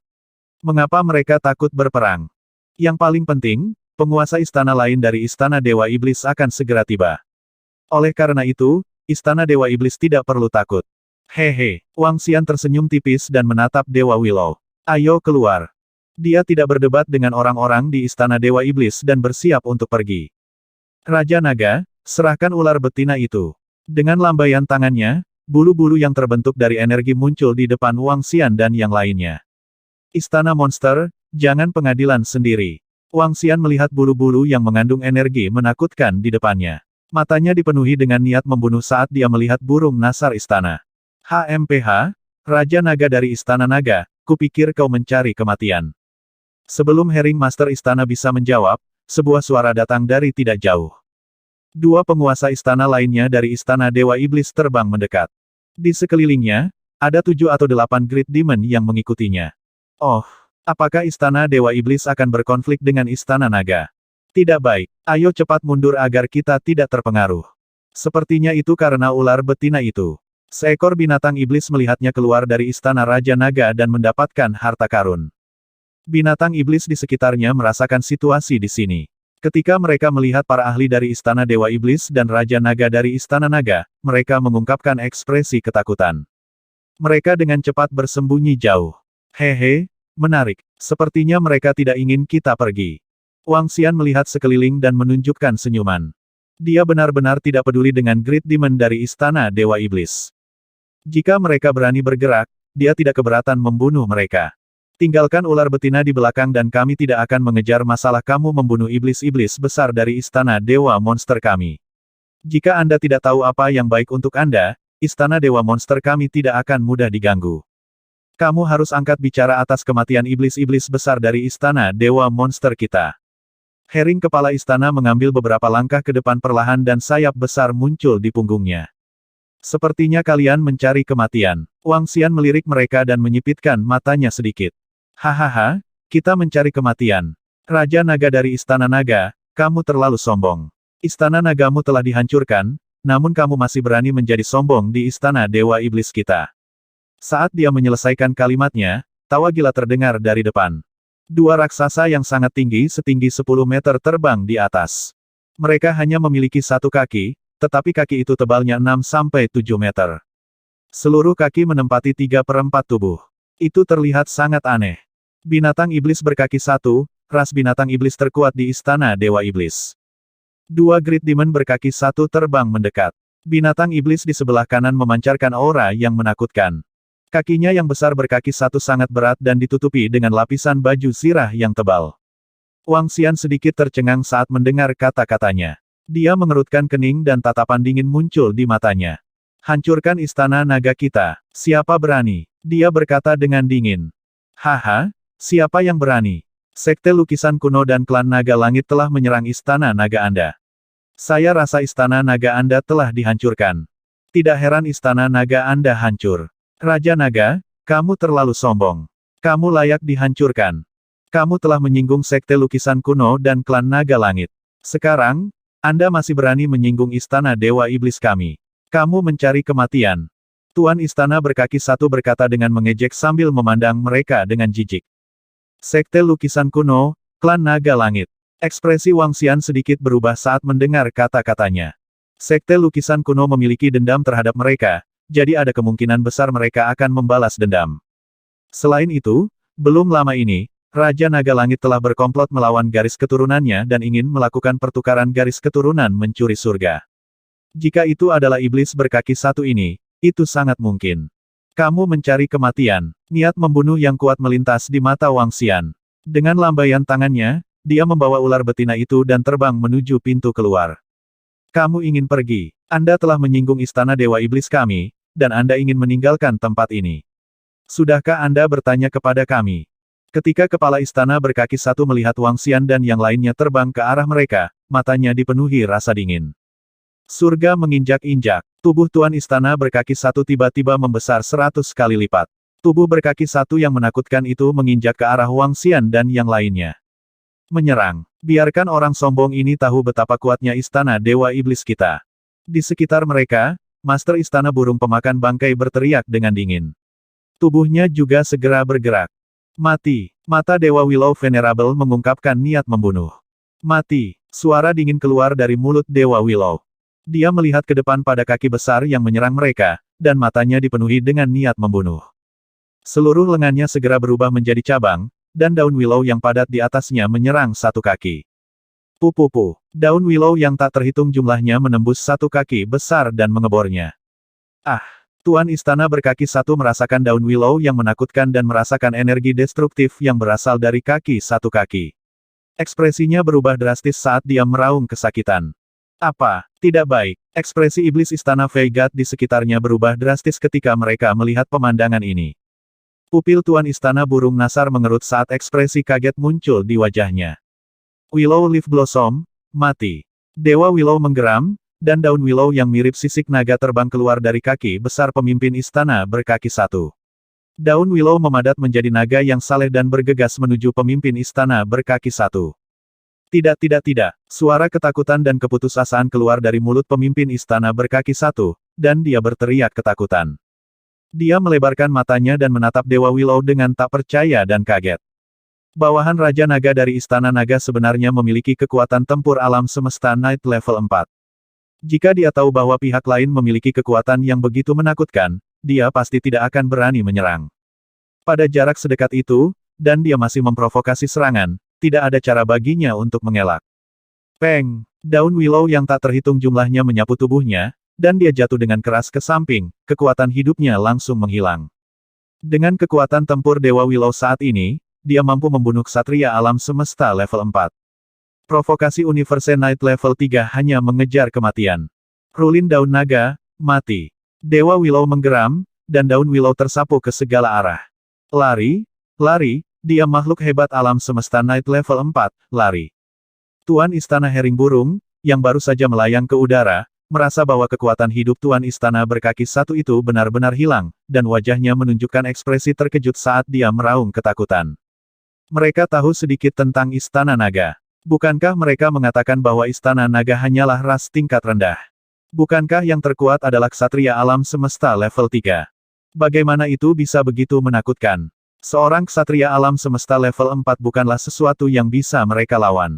Mengapa mereka takut berperang? Yang paling penting, penguasa istana lain dari Istana Dewa Iblis akan segera tiba. Oleh karena itu, Istana Dewa Iblis tidak perlu takut. Hehe, Wang Xian tersenyum tipis dan menatap Dewa Willow. Ayo keluar. Dia tidak berdebat dengan orang-orang di Istana Dewa Iblis dan bersiap untuk pergi. Raja Naga, serahkan ular betina itu. Dengan lambaian tangannya, bulu-bulu yang terbentuk dari energi muncul di depan Wang Xian dan yang lainnya. Istana monster, jangan pengadilan sendiri. Wang Xian melihat bulu-bulu yang mengandung energi menakutkan di depannya. Matanya dipenuhi dengan niat membunuh saat dia melihat burung nasar istana. HMPH, Raja Naga dari Istana Naga, kupikir kau mencari kematian. Sebelum Herring Master Istana bisa menjawab, sebuah suara datang dari tidak jauh. Dua penguasa istana lainnya dari Istana Dewa Iblis terbang mendekat. Di sekelilingnya, ada 7 atau 8 Great Demon yang mengikutinya. Oh, apakah Istana Dewa Iblis akan berkonflik dengan Istana Naga? Tidak baik, ayo cepat mundur agar kita tidak terpengaruh. Sepertinya itu karena ular betina itu. Seekor binatang iblis melihatnya keluar dari Istana Raja Naga dan mendapatkan harta karun. Binatang iblis di sekitarnya merasakan situasi di sini. Ketika mereka melihat para ahli dari Istana Dewa Iblis dan Raja Naga dari Istana Naga, mereka mengungkapkan ekspresi ketakutan. Mereka dengan cepat bersembunyi jauh. Hehe, menarik. Sepertinya mereka tidak ingin kita pergi. Wang Xian melihat sekeliling dan menunjukkan senyuman. Dia benar-benar tidak peduli dengan Great Demon dari Istana Dewa Iblis. Jika mereka berani bergerak, dia tidak keberatan membunuh mereka. Tinggalkan ular betina di belakang dan kami tidak akan mengejar masalah kamu membunuh iblis-iblis besar dari Istana Dewa Monster kami. Jika Anda tidak tahu apa yang baik untuk Anda, Istana Dewa Monster kami tidak akan mudah diganggu. Kamu harus angkat bicara atas kematian iblis-iblis besar dari Istana Dewa Monster kita. Herring kepala istana mengambil beberapa langkah ke depan perlahan dan sayap besar muncul di punggungnya. Sepertinya kalian mencari kematian. Wang Xian melirik mereka dan menyipitkan matanya sedikit. Hahaha, kita mencari kematian. Raja Naga dari Istana Naga, kamu terlalu sombong. Istana Nagamu telah dihancurkan, namun kamu masih berani menjadi sombong di Istana Dewa Iblis kita. Saat dia menyelesaikan kalimatnya, tawa gila terdengar dari depan. Dua raksasa yang sangat tinggi setinggi 10 meter terbang di atas. Mereka hanya memiliki satu kaki, tetapi kaki itu tebalnya 6-7 meter. Seluruh kaki menempati 3/4 tubuh. Itu terlihat sangat aneh. Binatang iblis berkaki satu, ras binatang iblis terkuat di Istana Dewa Iblis. Dua Great Demon berkaki satu terbang mendekat. Binatang iblis di sebelah kanan memancarkan aura yang menakutkan. Kakinya yang besar berkaki satu sangat berat dan ditutupi dengan lapisan baju zirah yang tebal. Wang Xian sedikit tercengang saat mendengar kata-katanya. Dia mengerutkan kening dan tatapan dingin muncul di matanya. Hancurkan Istana Naga kita. Siapa berani? Dia berkata dengan dingin. Haha, siapa yang berani? Sekte lukisan kuno dan klan naga langit telah menyerang istana naga Anda. Saya rasa istana naga Anda telah dihancurkan. Tidak heran istana naga Anda hancur. Raja Naga, kamu terlalu sombong. Kamu layak dihancurkan. Kamu telah menyinggung sekte lukisan kuno dan klan naga langit. Sekarang, Anda masih berani menyinggung istana dewa iblis kami. Kamu mencari kematian. Tuan istana berkaki satu berkata dengan mengejek sambil memandang mereka dengan jijik. Sekte lukisan kuno, klan naga langit. Ekspresi Wang Xian sedikit berubah saat mendengar kata-katanya. Sekte lukisan kuno memiliki dendam terhadap mereka, jadi ada kemungkinan besar mereka akan membalas dendam. Selain itu, belum lama ini, Raja Naga Langit telah berkomplot melawan garis keturunannya dan ingin melakukan pertukaran garis keturunan mencuri surga. Jika itu adalah iblis berkaki satu ini, itu sangat mungkin. Kamu mencari kematian. Niat membunuh yang kuat melintas di mata Wang Xian. Dengan lambaian tangannya, dia membawa ular betina itu dan terbang menuju pintu keluar. Kamu ingin pergi. Anda telah menyinggung istana dewa iblis kami, dan Anda ingin meninggalkan tempat ini. Sudahkah Anda bertanya kepada kami? Ketika kepala istana berkaki satu melihat Wang Xian dan yang lainnya terbang ke arah mereka, matanya dipenuhi rasa dingin. Surga menginjak-injak. Tubuh tuan istana berkaki satu tiba-tiba membesar 100 kali lipat. Tubuh berkaki satu yang menakutkan itu menginjak ke arah Wang Xian dan yang lainnya. Menyerang. Biarkan orang sombong ini tahu betapa kuatnya istana dewa iblis kita. Di sekitar mereka, Master Istana Burung Pemakan Bangkai berteriak dengan dingin. Tubuhnya juga segera bergerak. Mati. Mata Dewa Willow Venerable mengungkapkan niat membunuh. Mati. Suara dingin keluar dari mulut Dewa Willow. Dia melihat ke depan pada kaki besar yang menyerang mereka, dan matanya dipenuhi dengan niat membunuh. Seluruh lengannya segera berubah menjadi cabang, dan daun willow yang padat di atasnya menyerang satu kaki. Pupupu. Daun willow yang tak terhitung jumlahnya menembus satu kaki besar dan mengebornya. Ah! Tuan istana berkaki satu merasakan daun willow yang menakutkan dan merasakan energi destruktif yang berasal dari kaki satu kaki. Ekspresinya berubah drastis saat dia meraung kesakitan. Apa? Tidak baik. Ekspresi iblis istana Veigat di sekitarnya berubah drastis ketika mereka melihat pemandangan ini. Pupil tuan istana burung nasar mengerut saat ekspresi kaget muncul di wajahnya. Willow Leaf Blossom, mati. Dewa Willow menggeram, dan daun willow yang mirip sisik naga terbang keluar dari kaki besar pemimpin istana berkaki satu. Daun willow memadat menjadi naga yang saleh dan bergegas menuju pemimpin istana berkaki satu. Tidak. Suara ketakutan dan keputusasaan keluar dari mulut pemimpin istana berkaki satu, dan dia berteriak ketakutan. Dia melebarkan matanya dan menatap Dewa Willow dengan tak percaya dan kaget. Bawahan Raja Naga dari Istana Naga sebenarnya memiliki kekuatan tempur alam semesta Night level 4. Jika dia tahu bahwa pihak lain memiliki kekuatan yang begitu menakutkan, dia pasti tidak akan berani menyerang. Pada jarak sedekat itu, dan dia masih memprovokasi serangan, tidak ada cara baginya untuk mengelak. Peng! Daun willow yang tak terhitung jumlahnya menyapu tubuhnya, dan dia jatuh dengan keras ke samping, kekuatan hidupnya langsung menghilang. Dengan kekuatan tempur Dewa Willow saat ini, dia mampu membunuh ksatria alam semesta level 4. Provokasi Universe Night level 3 hanya mengejar kematian. Rulin daun naga, mati. Dewa Willow menggeram, dan daun willow tersapu ke segala arah. Lari, dia makhluk hebat alam semesta Night level 4, lari. Tuan Istana Herring Burung, yang baru saja melayang ke udara, merasa bahwa kekuatan hidup Tuan Istana berkaki satu itu benar-benar hilang, dan wajahnya menunjukkan ekspresi terkejut saat dia meraung ketakutan. Mereka tahu sedikit tentang Istana Naga. Bukankah mereka mengatakan bahwa Istana Naga hanyalah ras tingkat rendah? Bukankah yang terkuat adalah ksatria alam semesta level 3? Bagaimana itu bisa begitu menakutkan? Seorang ksatria alam semesta level 4 bukanlah sesuatu yang bisa mereka lawan.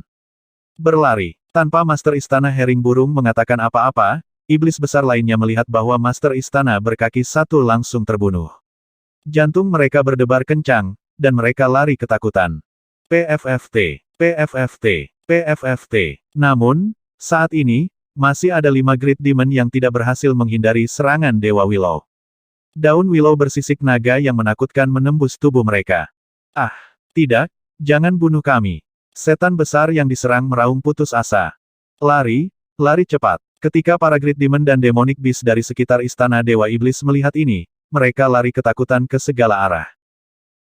Berlari. Tanpa Master Istana Herring Burung mengatakan apa-apa, iblis besar lainnya melihat bahwa Master Istana berkaki satu langsung terbunuh. Jantung mereka berdebar kencang, dan mereka lari ketakutan. PFFT. Namun, saat ini, masih ada 5 Great Demon yang tidak berhasil menghindari serangan Dewa Willow. Daun willow bersisik naga yang menakutkan menembus tubuh mereka. Ah, tidak, jangan bunuh kami. Setan besar yang diserang meraung putus asa. Lari cepat. Ketika para Great Demon dan Demonic Beast dari sekitar istana Dewa Iblis melihat ini, mereka lari ketakutan ke segala arah.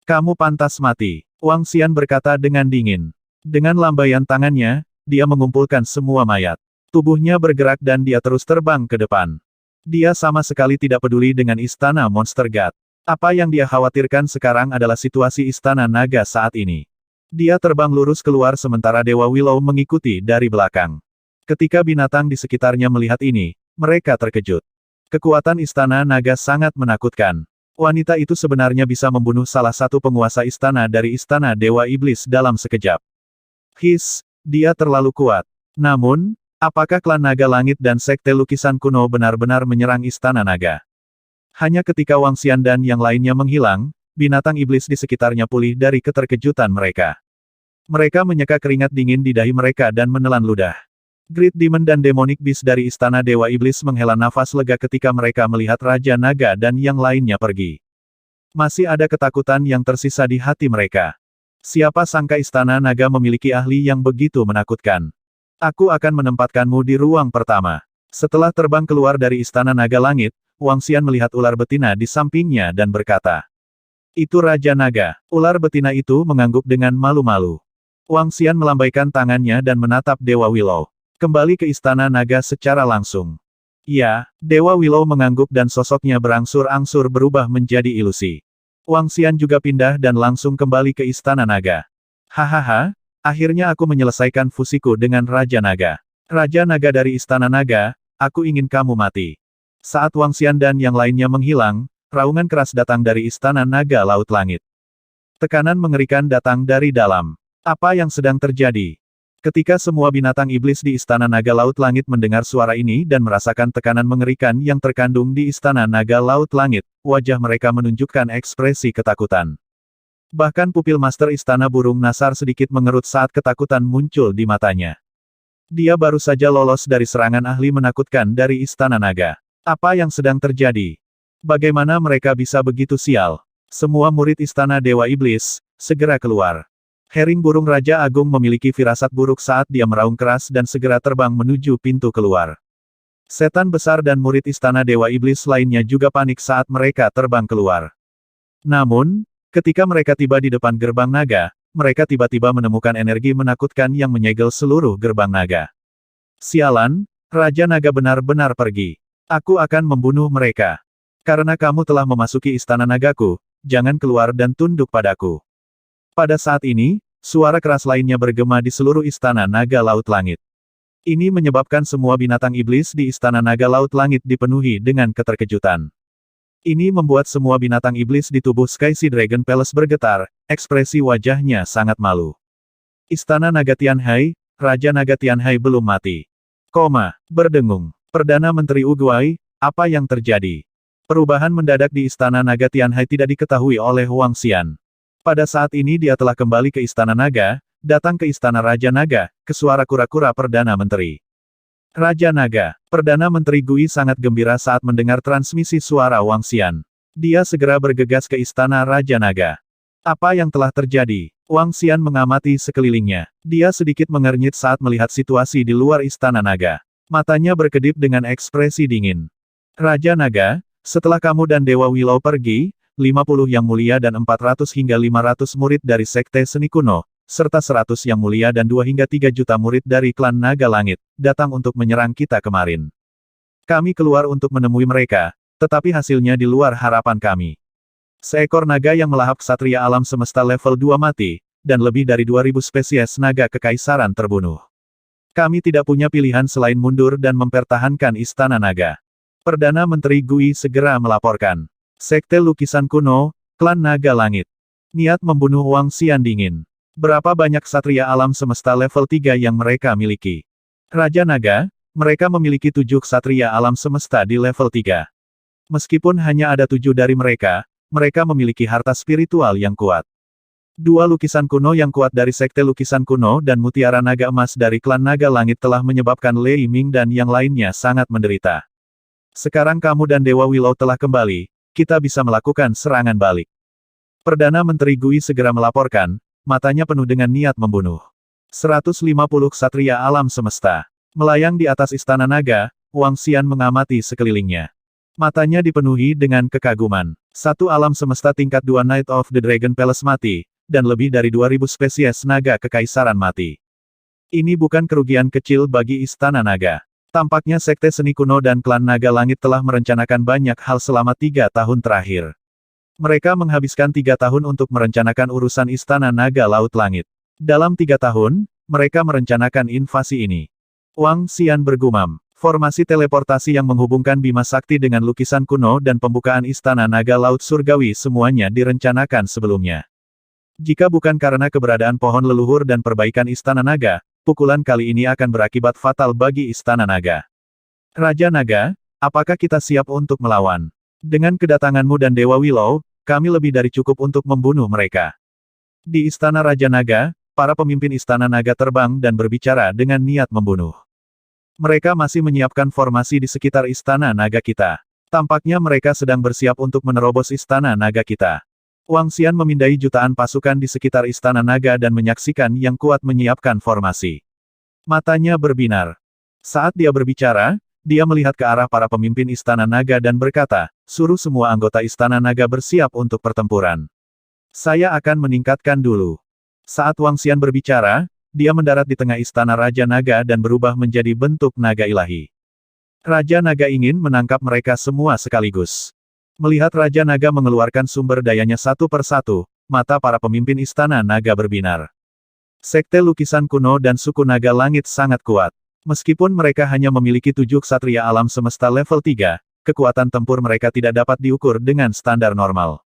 Kamu pantas mati. Wang Xian berkata dengan dingin. Dengan lambaian tangannya, dia mengumpulkan semua mayat. Tubuhnya bergerak dan dia terus terbang ke depan. Dia sama sekali tidak peduli dengan istana Monster God. Apa yang dia khawatirkan sekarang adalah situasi istana naga saat ini. Dia terbang lurus keluar sementara Dewa Willow mengikuti dari belakang. Ketika binatang di sekitarnya melihat ini, mereka terkejut. Kekuatan istana naga sangat menakutkan. Wanita itu sebenarnya bisa membunuh salah satu penguasa istana dari istana Dewa Iblis dalam sekejap. Dia terlalu kuat. Namun, apakah klan naga langit dan sekte lukisan kuno benar-benar menyerang istana naga? Hanya ketika Wang Xian dan yang lainnya menghilang, binatang iblis di sekitarnya pulih dari keterkejutan mereka. Mereka menyeka keringat dingin di dahi mereka dan menelan ludah. Great Demon dan Demonic Beast dari istana Dewa Iblis menghela nafas lega ketika mereka melihat Raja Naga dan yang lainnya pergi. Masih ada ketakutan yang tersisa di hati mereka. Siapa sangka istana naga memiliki ahli yang begitu menakutkan. Aku akan menempatkanmu di ruang pertama. Setelah terbang keluar dari istana naga langit, Wang Xian melihat ular betina di sampingnya dan berkata, "Itu Raja Naga." Ular betina itu mengangguk dengan malu-malu. Wang Xian melambaikan tangannya dan menatap Dewa Willow. Kembali ke istana naga secara langsung. Ya, Dewa Willow mengangguk dan sosoknya berangsur-angsur berubah menjadi ilusi. Wang Xian juga pindah dan langsung kembali ke istana naga. Hahaha, akhirnya aku menyelesaikan fusiku dengan Raja Naga. Raja Naga dari istana naga, aku ingin kamu mati. Saat Wang Xian dan yang lainnya menghilang, raungan keras datang dari istana naga Laut Langit. Tekanan mengerikan datang dari dalam. Apa yang sedang terjadi? Ketika semua binatang iblis di istana naga Laut Langit mendengar suara ini dan merasakan tekanan mengerikan yang terkandung di istana naga Laut Langit, wajah mereka menunjukkan ekspresi ketakutan. Bahkan pupil Master Istana Burung Nasar sedikit mengerut saat ketakutan muncul di matanya. Dia baru saja lolos dari serangan ahli menakutkan dari istana naga. Apa yang sedang terjadi? Bagaimana mereka bisa begitu sial? Semua murid istana Dewa Iblis, segera keluar. Herring burung Raja Agung memiliki firasat buruk saat dia meraung keras dan segera terbang menuju pintu keluar. Setan besar dan murid istana Dewa Iblis lainnya juga panik saat mereka terbang keluar. Namun, ketika mereka tiba di depan gerbang naga, mereka tiba-tiba menemukan energi menakutkan yang menyegel seluruh gerbang naga. Sialan, Raja Naga benar-benar pergi. Aku akan membunuh mereka. Karena kamu telah memasuki istana nagaku, jangan keluar dan tunduk padaku. Pada saat ini, suara keras lainnya bergema di seluruh istana naga Laut Langit. Ini menyebabkan semua binatang iblis di istana naga Laut Langit dipenuhi dengan keterkejutan. Ini membuat semua binatang iblis di tubuh Sky Sea Dragon Palace bergetar, ekspresi wajahnya sangat malu. Istana Naga Tianhai, Raja Naga Tianhai belum mati. Berdengung. Perdana Menteri Uguay, apa yang terjadi? Perubahan mendadak di Istana Naga Tianhai tidak diketahui oleh Wang Xian. Pada saat ini dia telah kembali ke Istana Naga, datang ke Istana Raja Naga, ke suara kura-kura Perdana Menteri. Raja Naga, Perdana Menteri Gui sangat gembira saat mendengar transmisi suara Wang Xian. Dia segera bergegas ke Istana Raja Naga. Apa yang telah terjadi? Wang Xian mengamati sekelilingnya. Dia sedikit mengernyit saat melihat situasi di luar Istana Naga. Matanya berkedip dengan ekspresi dingin. Raja Naga, setelah kamu dan Dewa Willow pergi, 50 yang mulia dan 400 hingga 500 murid dari Sekte Seni Kuno, serta 100 yang mulia dan 2 hingga 3 juta murid dari klan Naga Langit, datang untuk menyerang kita kemarin. Kami keluar untuk menemui mereka, tetapi hasilnya di luar harapan kami. Seekor naga yang melahap ksatria alam semesta level 2 mati, dan lebih dari 2000 spesies naga kekaisaran terbunuh. Kami tidak punya pilihan selain mundur dan mempertahankan Istana Naga. Perdana Menteri Gui segera melaporkan. Sekte Lukisan Kuno, Klan Naga Langit. Niat membunuh Wang Xian dingin. Berapa banyak ksatria alam semesta level 3 yang mereka miliki? Raja Naga, mereka memiliki 7 ksatria alam semesta di level 3. Meskipun hanya ada 7 dari mereka memiliki harta spiritual yang kuat. 2 lukisan kuno yang kuat dari Sekte Lukisan Kuno dan Mutiara Naga Emas dari Klan Naga Langit telah menyebabkan Lei Ming dan yang lainnya sangat menderita. Sekarang kamu dan Dewa Willow telah kembali, kita bisa melakukan serangan balik. Perdana Menteri Gui segera melaporkan, matanya penuh dengan niat membunuh. 150 ksatria alam semesta. Melayang di atas Istana Naga, Wang Xian mengamati sekelilingnya. Matanya dipenuhi dengan kekaguman. 1 alam semesta tingkat 2 Knight of the Dragon Palace mati, dan lebih dari 2000 spesies naga kekaisaran mati. Ini bukan kerugian kecil bagi Istana Naga. Tampaknya Sekte Seni Kuno dan Klan Naga Langit telah merencanakan banyak hal selama 3 tahun terakhir. Mereka menghabiskan 3 tahun untuk merencanakan urusan Istana Naga Laut Langit. Dalam 3 tahun, mereka merencanakan invasi ini. Wang Xian bergumam. Formasi teleportasi yang menghubungkan Bima Sakti dengan lukisan kuno dan pembukaan Istana Naga Laut Surgawi semuanya direncanakan sebelumnya. Jika bukan karena keberadaan pohon leluhur dan perbaikan Istana Naga, pukulan kali ini akan berakibat fatal bagi Istana Naga. Raja Naga, apakah kita siap untuk melawan? Dengan kedatanganmu dan Dewa Willow, kami lebih dari cukup untuk membunuh mereka. Di Istana Raja Naga, para pemimpin Istana Naga terbang dan berbicara dengan niat membunuh. Mereka masih menyiapkan formasi di sekitar Istana Naga kita. Tampaknya mereka sedang bersiap untuk menerobos Istana Naga kita. Wang Xian memindai jutaan pasukan di sekitar Istana Naga dan menyaksikan yang kuat menyiapkan formasi. Matanya berbinar. Saat dia berbicara, dia melihat ke arah para pemimpin Istana Naga dan berkata, suruh semua anggota Istana Naga bersiap untuk pertempuran. Saya akan meningkatkan dulu. Saat Wang Xian berbicara, dia mendarat di tengah Istana Raja Naga dan berubah menjadi bentuk naga ilahi. Raja Naga ingin menangkap mereka semua sekaligus. Melihat Raja Naga mengeluarkan sumber dayanya satu persatu, mata para pemimpin Istana Naga berbinar. Sekte lukisan kuno dan suku Naga Langit sangat kuat. Meskipun mereka hanya memiliki 7 ksatria alam semesta level 3, kekuatan tempur mereka tidak dapat diukur dengan standar normal.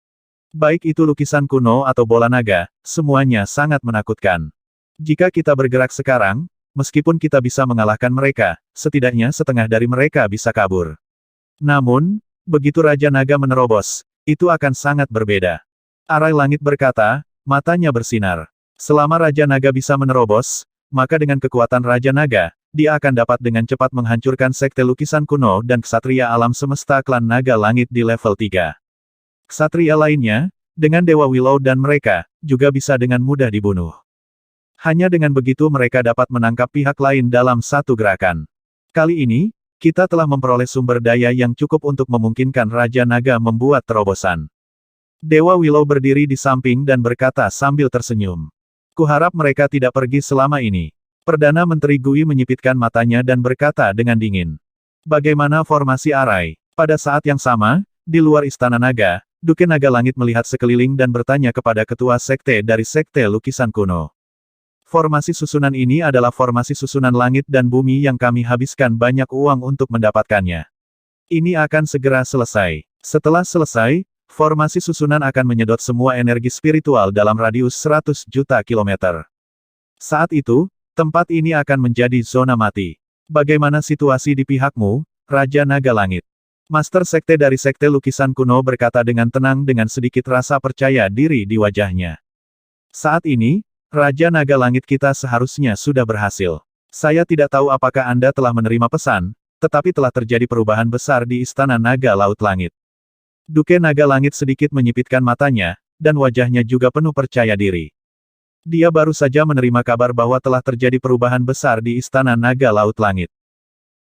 Baik itu lukisan kuno atau bola naga, semuanya sangat menakutkan. Jika kita bergerak sekarang, meskipun kita bisa mengalahkan mereka, setidaknya setengah dari mereka bisa kabur. Namun, begitu Raja Naga menerobos, itu akan sangat berbeda. Arai Langit berkata, matanya bersinar. Selama Raja Naga bisa menerobos, maka dengan kekuatan Raja Naga, dia akan dapat dengan cepat menghancurkan sekte lukisan kuno dan ksatria alam semesta klan Naga Langit di level 3. Ksatria lainnya, dengan Dewa Willow dan mereka, juga bisa dengan mudah dibunuh. Hanya dengan begitu mereka dapat menangkap pihak lain dalam satu gerakan. Kali ini, kita telah memperoleh sumber daya yang cukup untuk memungkinkan Raja Naga membuat terobosan. Dewa Willow berdiri di samping dan berkata sambil tersenyum. Kuharap mereka tidak pergi selama ini. Perdana Menteri Gui menyipitkan matanya dan berkata dengan dingin. Bagaimana formasi Arai? Pada saat yang sama, di luar Istana Naga, Duke Naga Langit melihat sekeliling dan bertanya kepada ketua sekte dari Sekte Lukisan Kuno. Formasi susunan ini adalah formasi susunan langit dan bumi yang kami habiskan banyak uang untuk mendapatkannya. Ini akan segera selesai. Setelah selesai, formasi susunan akan menyedot semua energi spiritual dalam radius 100 juta kilometer. Saat itu, tempat ini akan menjadi zona mati. Bagaimana situasi di pihakmu, Raja Naga Langit? Master Sekte dari Sekte Lukisan Kuno berkata dengan tenang dengan sedikit rasa percaya diri di wajahnya. Saat ini, Raja Naga Langit kita seharusnya sudah berhasil. Saya tidak tahu apakah Anda telah menerima pesan, tetapi telah terjadi perubahan besar di Istana Naga Laut Langit. Duke Naga Langit sedikit menyipitkan matanya, dan wajahnya juga penuh percaya diri. Dia baru saja menerima kabar bahwa telah terjadi perubahan besar di Istana Naga Laut Langit.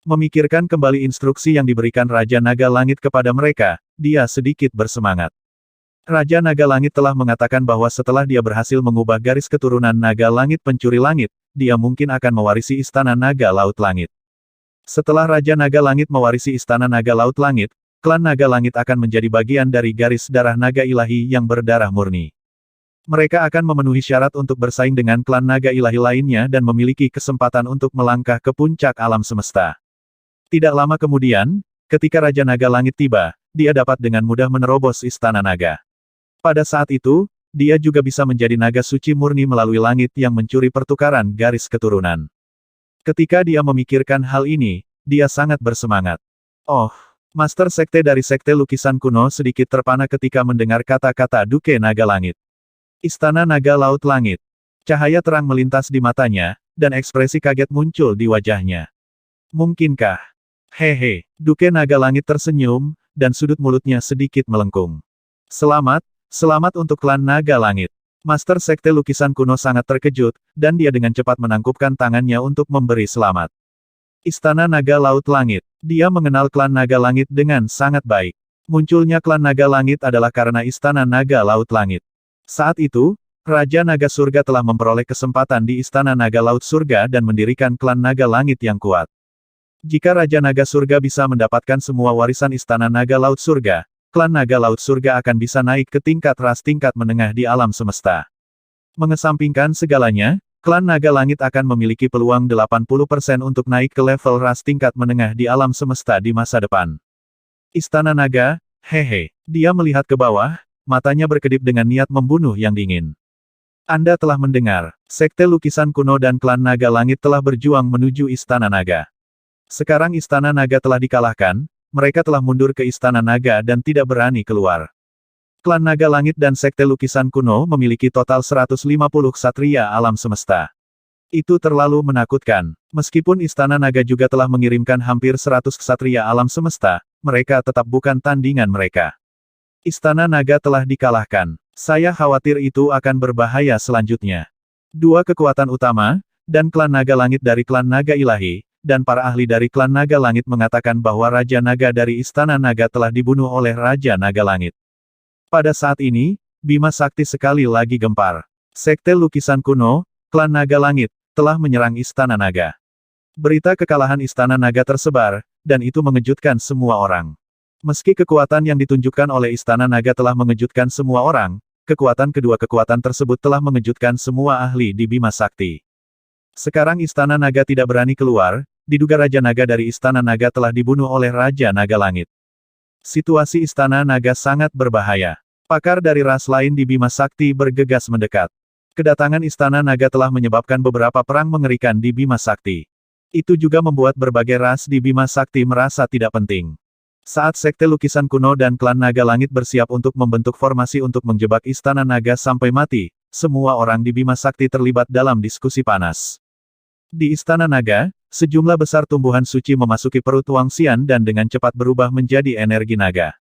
Memikirkan kembali instruksi yang diberikan Raja Naga Langit kepada mereka, dia sedikit bersemangat. Raja Naga Langit telah mengatakan bahwa setelah dia berhasil mengubah garis keturunan Naga Langit Pencuri Langit, dia mungkin akan mewarisi Istana Naga Laut Langit. Setelah Raja Naga Langit mewarisi Istana Naga Laut Langit, klan Naga Langit akan menjadi bagian dari garis darah naga ilahi yang berdarah murni. Mereka akan memenuhi syarat untuk bersaing dengan klan naga ilahi lainnya dan memiliki kesempatan untuk melangkah ke puncak alam semesta. Tidak lama kemudian, ketika Raja Naga Langit tiba, dia dapat dengan mudah menerobos Istana Naga. Pada saat itu, dia juga bisa menjadi naga suci murni melalui langit yang mencuri pertukaran garis keturunan. Ketika dia memikirkan hal ini, dia sangat bersemangat. Oh, Master Sekte dari Sekte Lukisan Kuno sedikit terpana ketika mendengar kata-kata Duke Naga Langit. Istana Naga Laut Langit. Cahaya terang melintas di matanya, dan ekspresi kaget muncul di wajahnya. Mungkinkah? Hehe, Duke Naga Langit tersenyum, dan sudut mulutnya sedikit melengkung. Selamat. Selamat untuk klan Naga Langit. Master Sekte Lukisan Kuno sangat terkejut, dan dia dengan cepat menangkupkan tangannya untuk memberi selamat. Istana Naga Laut Langit. Dia mengenal klan Naga Langit dengan sangat baik. Munculnya klan Naga Langit adalah karena Istana Naga Laut Langit. Saat itu, Raja Naga Surga telah memperoleh kesempatan di Istana Naga Laut Surga dan mendirikan klan Naga Langit yang kuat. Jika Raja Naga Surga bisa mendapatkan semua warisan Istana Naga Laut Surga, klan Naga Laut Surga akan bisa naik ke tingkat ras tingkat menengah di alam semesta. Mengesampingkan segalanya, klan Naga Langit akan memiliki peluang 80% untuk naik ke level ras tingkat menengah di alam semesta di masa depan. Istana Naga, hehe. Dia melihat ke bawah, matanya berkedip dengan niat membunuh yang dingin. Anda telah mendengar, Sekte Lukisan Kuno dan klan Naga Langit telah berjuang menuju Istana Naga. Sekarang Istana Naga telah dikalahkan, mereka telah mundur ke Istana Naga dan tidak berani keluar. Klan Naga Langit dan Sekte Lukisan Kuno memiliki total 150 ksatria alam semesta. Itu terlalu menakutkan. Meskipun Istana Naga juga telah mengirimkan hampir 100 ksatria alam semesta, mereka tetap bukan tandingan mereka. Istana Naga telah dikalahkan. Saya khawatir itu akan berbahaya selanjutnya. Dua kekuatan utama, dan klan Naga Langit dari klan Naga Ilahi, dan para ahli dari klan Naga Langit mengatakan bahwa Raja Naga dari Istana Naga telah dibunuh oleh Raja Naga Langit. Pada saat ini, Bima Sakti sekali lagi gempar. Sekte Lukisan Kuno, klan Naga Langit, telah menyerang Istana Naga. Berita kekalahan Istana Naga tersebar, dan itu mengejutkan semua orang. Meski kekuatan yang ditunjukkan oleh Istana Naga telah mengejutkan semua orang, kekuatan kedua kekuatan tersebut telah mengejutkan semua ahli di Bima Sakti. Sekarang Istana Naga tidak berani keluar, diduga Raja Naga dari Istana Naga telah dibunuh oleh Raja Naga Langit. Situasi Istana Naga sangat berbahaya. Pakar dari ras lain di Bima Sakti bergegas mendekat. Kedatangan Istana Naga telah menyebabkan beberapa perang mengerikan di Bima Sakti. Itu juga membuat berbagai ras di Bima Sakti merasa tidak penting. Saat Sekte Lukisan Kuno dan klan Naga Langit bersiap untuk membentuk formasi untuk menjebak Istana Naga sampai mati, semua orang di Bima Sakti terlibat dalam diskusi panas. Di Istana Naga, sejumlah besar tumbuhan suci memasuki perut Wang Xian dan dengan cepat berubah menjadi energi naga.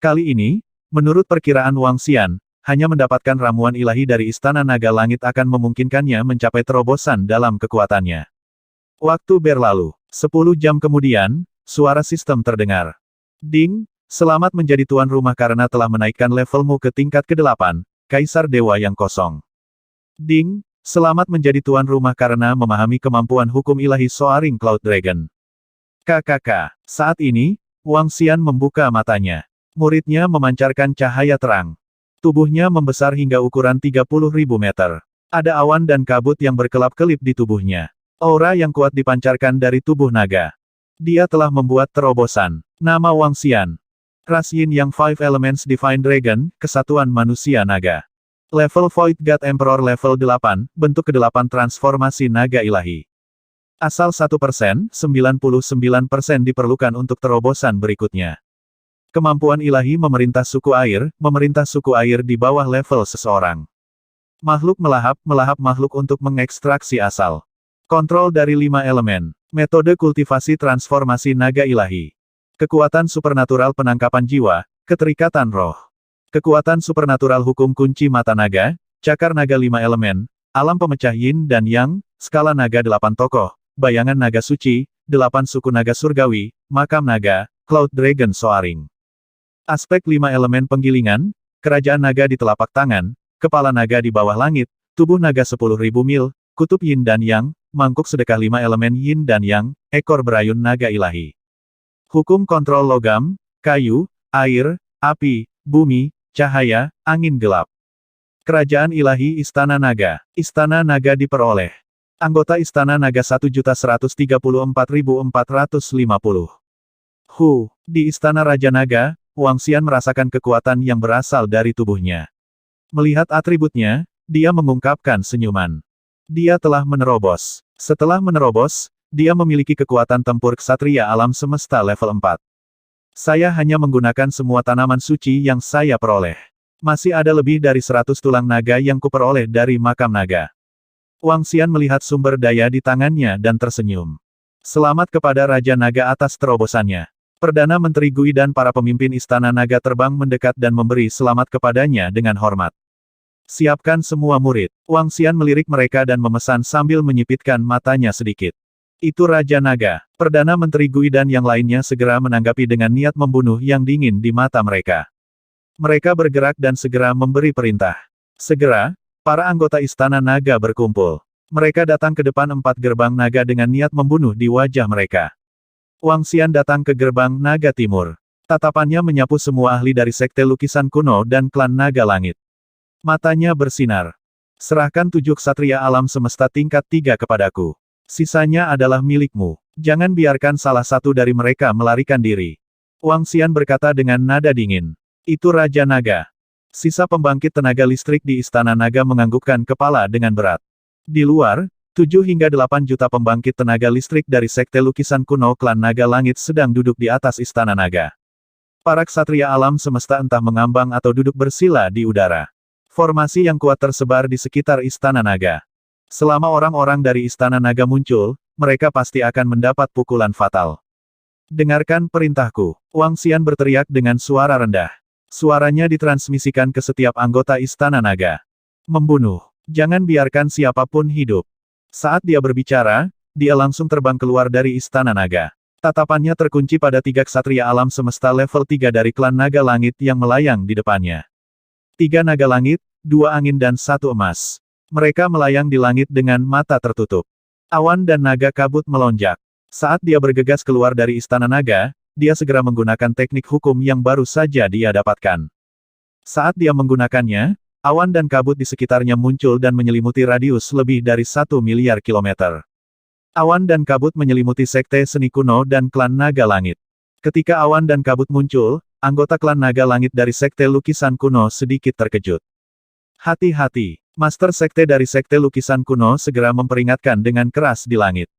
Kali ini, menurut perkiraan Wang Xian, hanya mendapatkan ramuan ilahi dari Istana Naga Langit akan memungkinkannya mencapai terobosan dalam kekuatannya. Waktu berlalu. 10 jam kemudian, suara sistem terdengar. Ding, selamat menjadi tuan rumah karena telah menaikkan levelmu ke tingkat ke-8, Kaisar Dewa yang kosong. Ding, selamat menjadi tuan rumah karena memahami kemampuan hukum ilahi Soaring Cloud Dragon. KKK. Saat ini, Wang Xian membuka matanya. Muridnya memancarkan cahaya terang. Tubuhnya membesar hingga ukuran 30.000 meter. Ada awan dan kabut yang berkelap-kelip di tubuhnya. Aura yang kuat dipancarkan dari tubuh naga. Dia telah membuat terobosan. Nama Wang Xian. Ras Yin Yang Five Elements Divine Dragon, Kesatuan Manusia Naga. Level Void God Emperor level 8, bentuk ke-8 transformasi naga ilahi. Asal 1%, 99% diperlukan untuk terobosan berikutnya. Kemampuan ilahi memerintah suku air di bawah level seseorang. Makhluk melahap makhluk untuk mengekstraksi asal. Kontrol dari 5 elemen. Metode kultivasi transformasi naga ilahi. Kekuatan supernatural penangkapan jiwa, keterikatan roh. Kekuatan supernatural hukum kunci mata naga, cakar naga 5 elemen, alam pemecah yin dan yang, skala naga 8 tokoh, bayangan naga suci, 8 suku naga surgawi, makam naga, Cloud Dragon Soaring. Aspek 5 elemen penggilingan, kerajaan naga di telapak tangan, kepala naga di bawah langit, tubuh naga 10.000 mil, kutub yin dan yang, mangkuk sedekah 5 elemen yin dan yang, ekor berayun naga ilahi. Hukum kontrol logam, kayu, air, api, bumi, cahaya, angin gelap. Kerajaan ilahi Istana Naga. Istana Naga diperoleh. Anggota Istana Naga 1.134.450. Di Istana Raja Naga, Wang Xian merasakan kekuatan yang berasal dari tubuhnya. Melihat atributnya, dia mengungkapkan senyuman. Dia telah menerobos. Setelah menerobos, dia memiliki kekuatan tempur ksatria alam semesta level 4. Saya hanya menggunakan semua tanaman suci yang saya peroleh. Masih ada lebih dari 100 tulang naga yang kuperoleh dari makam naga. Wang Xian melihat sumber daya di tangannya dan tersenyum. Selamat kepada Raja Naga atas terobosannya. Perdana Menteri Gui dan para pemimpin Istana Naga terbang mendekat dan memberi selamat kepadanya dengan hormat. Siapkan semua murid. Wang Xian melirik mereka dan memesan sambil menyipitkan matanya sedikit. Itu Raja Naga. Perdana Menteri Gui dan yang lainnya segera menanggapi dengan niat membunuh yang dingin di mata mereka. Mereka bergerak dan segera memberi perintah. Segera, Para anggota Istana Naga berkumpul. Mereka datang ke depan 4 gerbang naga dengan niat membunuh di wajah mereka. Wang Xian datang ke gerbang Naga Timur. Tatapannya menyapu semua ahli dari Sekte Lukisan Kuno dan klan Naga Langit. Matanya bersinar. Serahkan 7 ksatria alam semesta tingkat 3 kepadaku. Sisanya adalah milikmu. Jangan biarkan salah satu dari mereka melarikan diri. Wang Xian berkata dengan nada dingin. Itu Raja Naga. Sisa pembangkit tenaga listrik di Istana Naga menganggukkan kepala dengan berat. Di luar, 7 hingga 8 juta pembangkit tenaga listrik dari Sekte Lukisan Kuno klan Naga Langit sedang duduk di atas Istana Naga. Para ksatria alam semesta entah mengambang atau duduk bersila di udara. Formasi yang kuat tersebar di sekitar Istana Naga. Selama orang-orang dari Istana Naga muncul, mereka pasti akan mendapat pukulan fatal. Dengarkan perintahku. Wang Xian berteriak dengan suara rendah. Suaranya ditransmisikan ke setiap anggota Istana Naga. Membunuh. Jangan biarkan siapapun hidup. Saat dia berbicara, dia langsung terbang keluar dari Istana Naga. Tatapannya terkunci pada 3 ksatria alam semesta level 3 dari klan Naga Langit yang melayang di depannya. 3 naga langit, 2 angin dan 1 emas. Mereka melayang di langit dengan mata tertutup. Awan dan naga kabut melonjak. Saat dia bergegas keluar dari Istana Naga, dia segera menggunakan teknik hukum yang baru saja dia dapatkan. Saat dia menggunakannya, awan dan kabut di sekitarnya muncul dan menyelimuti radius lebih dari 1 miliar kilometer. Awan dan kabut menyelimuti Sekte Seni Kuno dan klan Naga Langit. Ketika awan dan kabut muncul, anggota klan Naga Langit dari Sekte Lukisan Kuno sedikit terkejut. Hati-hati, Master Sekte dari Sekte Lukisan Kuno segera memperingatkan dengan keras di langit.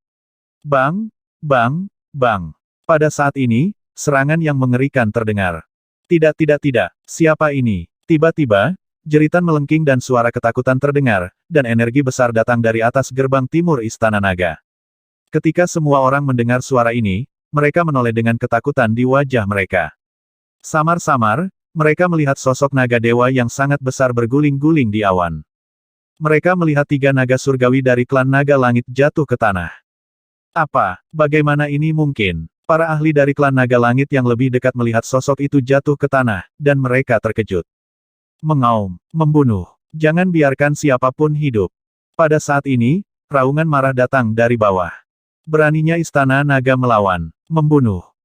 Bang, bang, bang. Pada saat ini, serangan yang mengerikan terdengar. Tidak, siapa ini? Tiba-tiba, jeritan melengking dan suara ketakutan terdengar, dan energi besar datang dari atas gerbang timur Istana Naga. Ketika semua orang mendengar suara ini, mereka menoleh dengan ketakutan di wajah mereka. Samar-samar, mereka melihat sosok naga dewa yang sangat besar berguling-guling di awan. Mereka melihat 3 naga surgawi dari klan Naga Langit jatuh ke tanah. Apa? Bagaimana ini mungkin? Para ahli dari klan Naga Langit yang lebih dekat melihat sosok itu jatuh ke tanah, dan mereka terkejut. Mengaum, membunuh. Jangan biarkan siapapun hidup. Pada saat ini, raungan marah datang dari bawah. Beraninya Istana Naga melawan.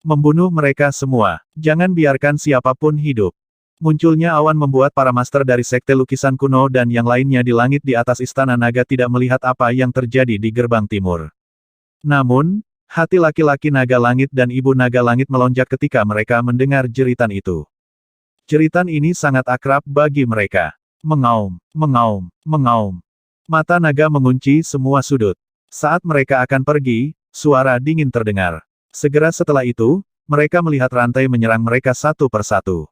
Membunuh mereka semua. Jangan biarkan siapapun hidup. Munculnya awan membuat para master dari Sekte Lukisan Kuno dan yang lainnya di langit di atas Istana Naga tidak melihat apa yang terjadi di gerbang timur. Namun, hati laki-laki Naga Langit dan Ibu Naga Langit melonjak ketika mereka mendengar jeritan itu. Jeritan ini sangat akrab bagi mereka. Mengaum, mengaum, mengaum. Mata naga mengunci semua sudut. Saat mereka akan pergi, suara dingin terdengar. Segera setelah itu, mereka melihat rantai menyerang mereka satu persatu.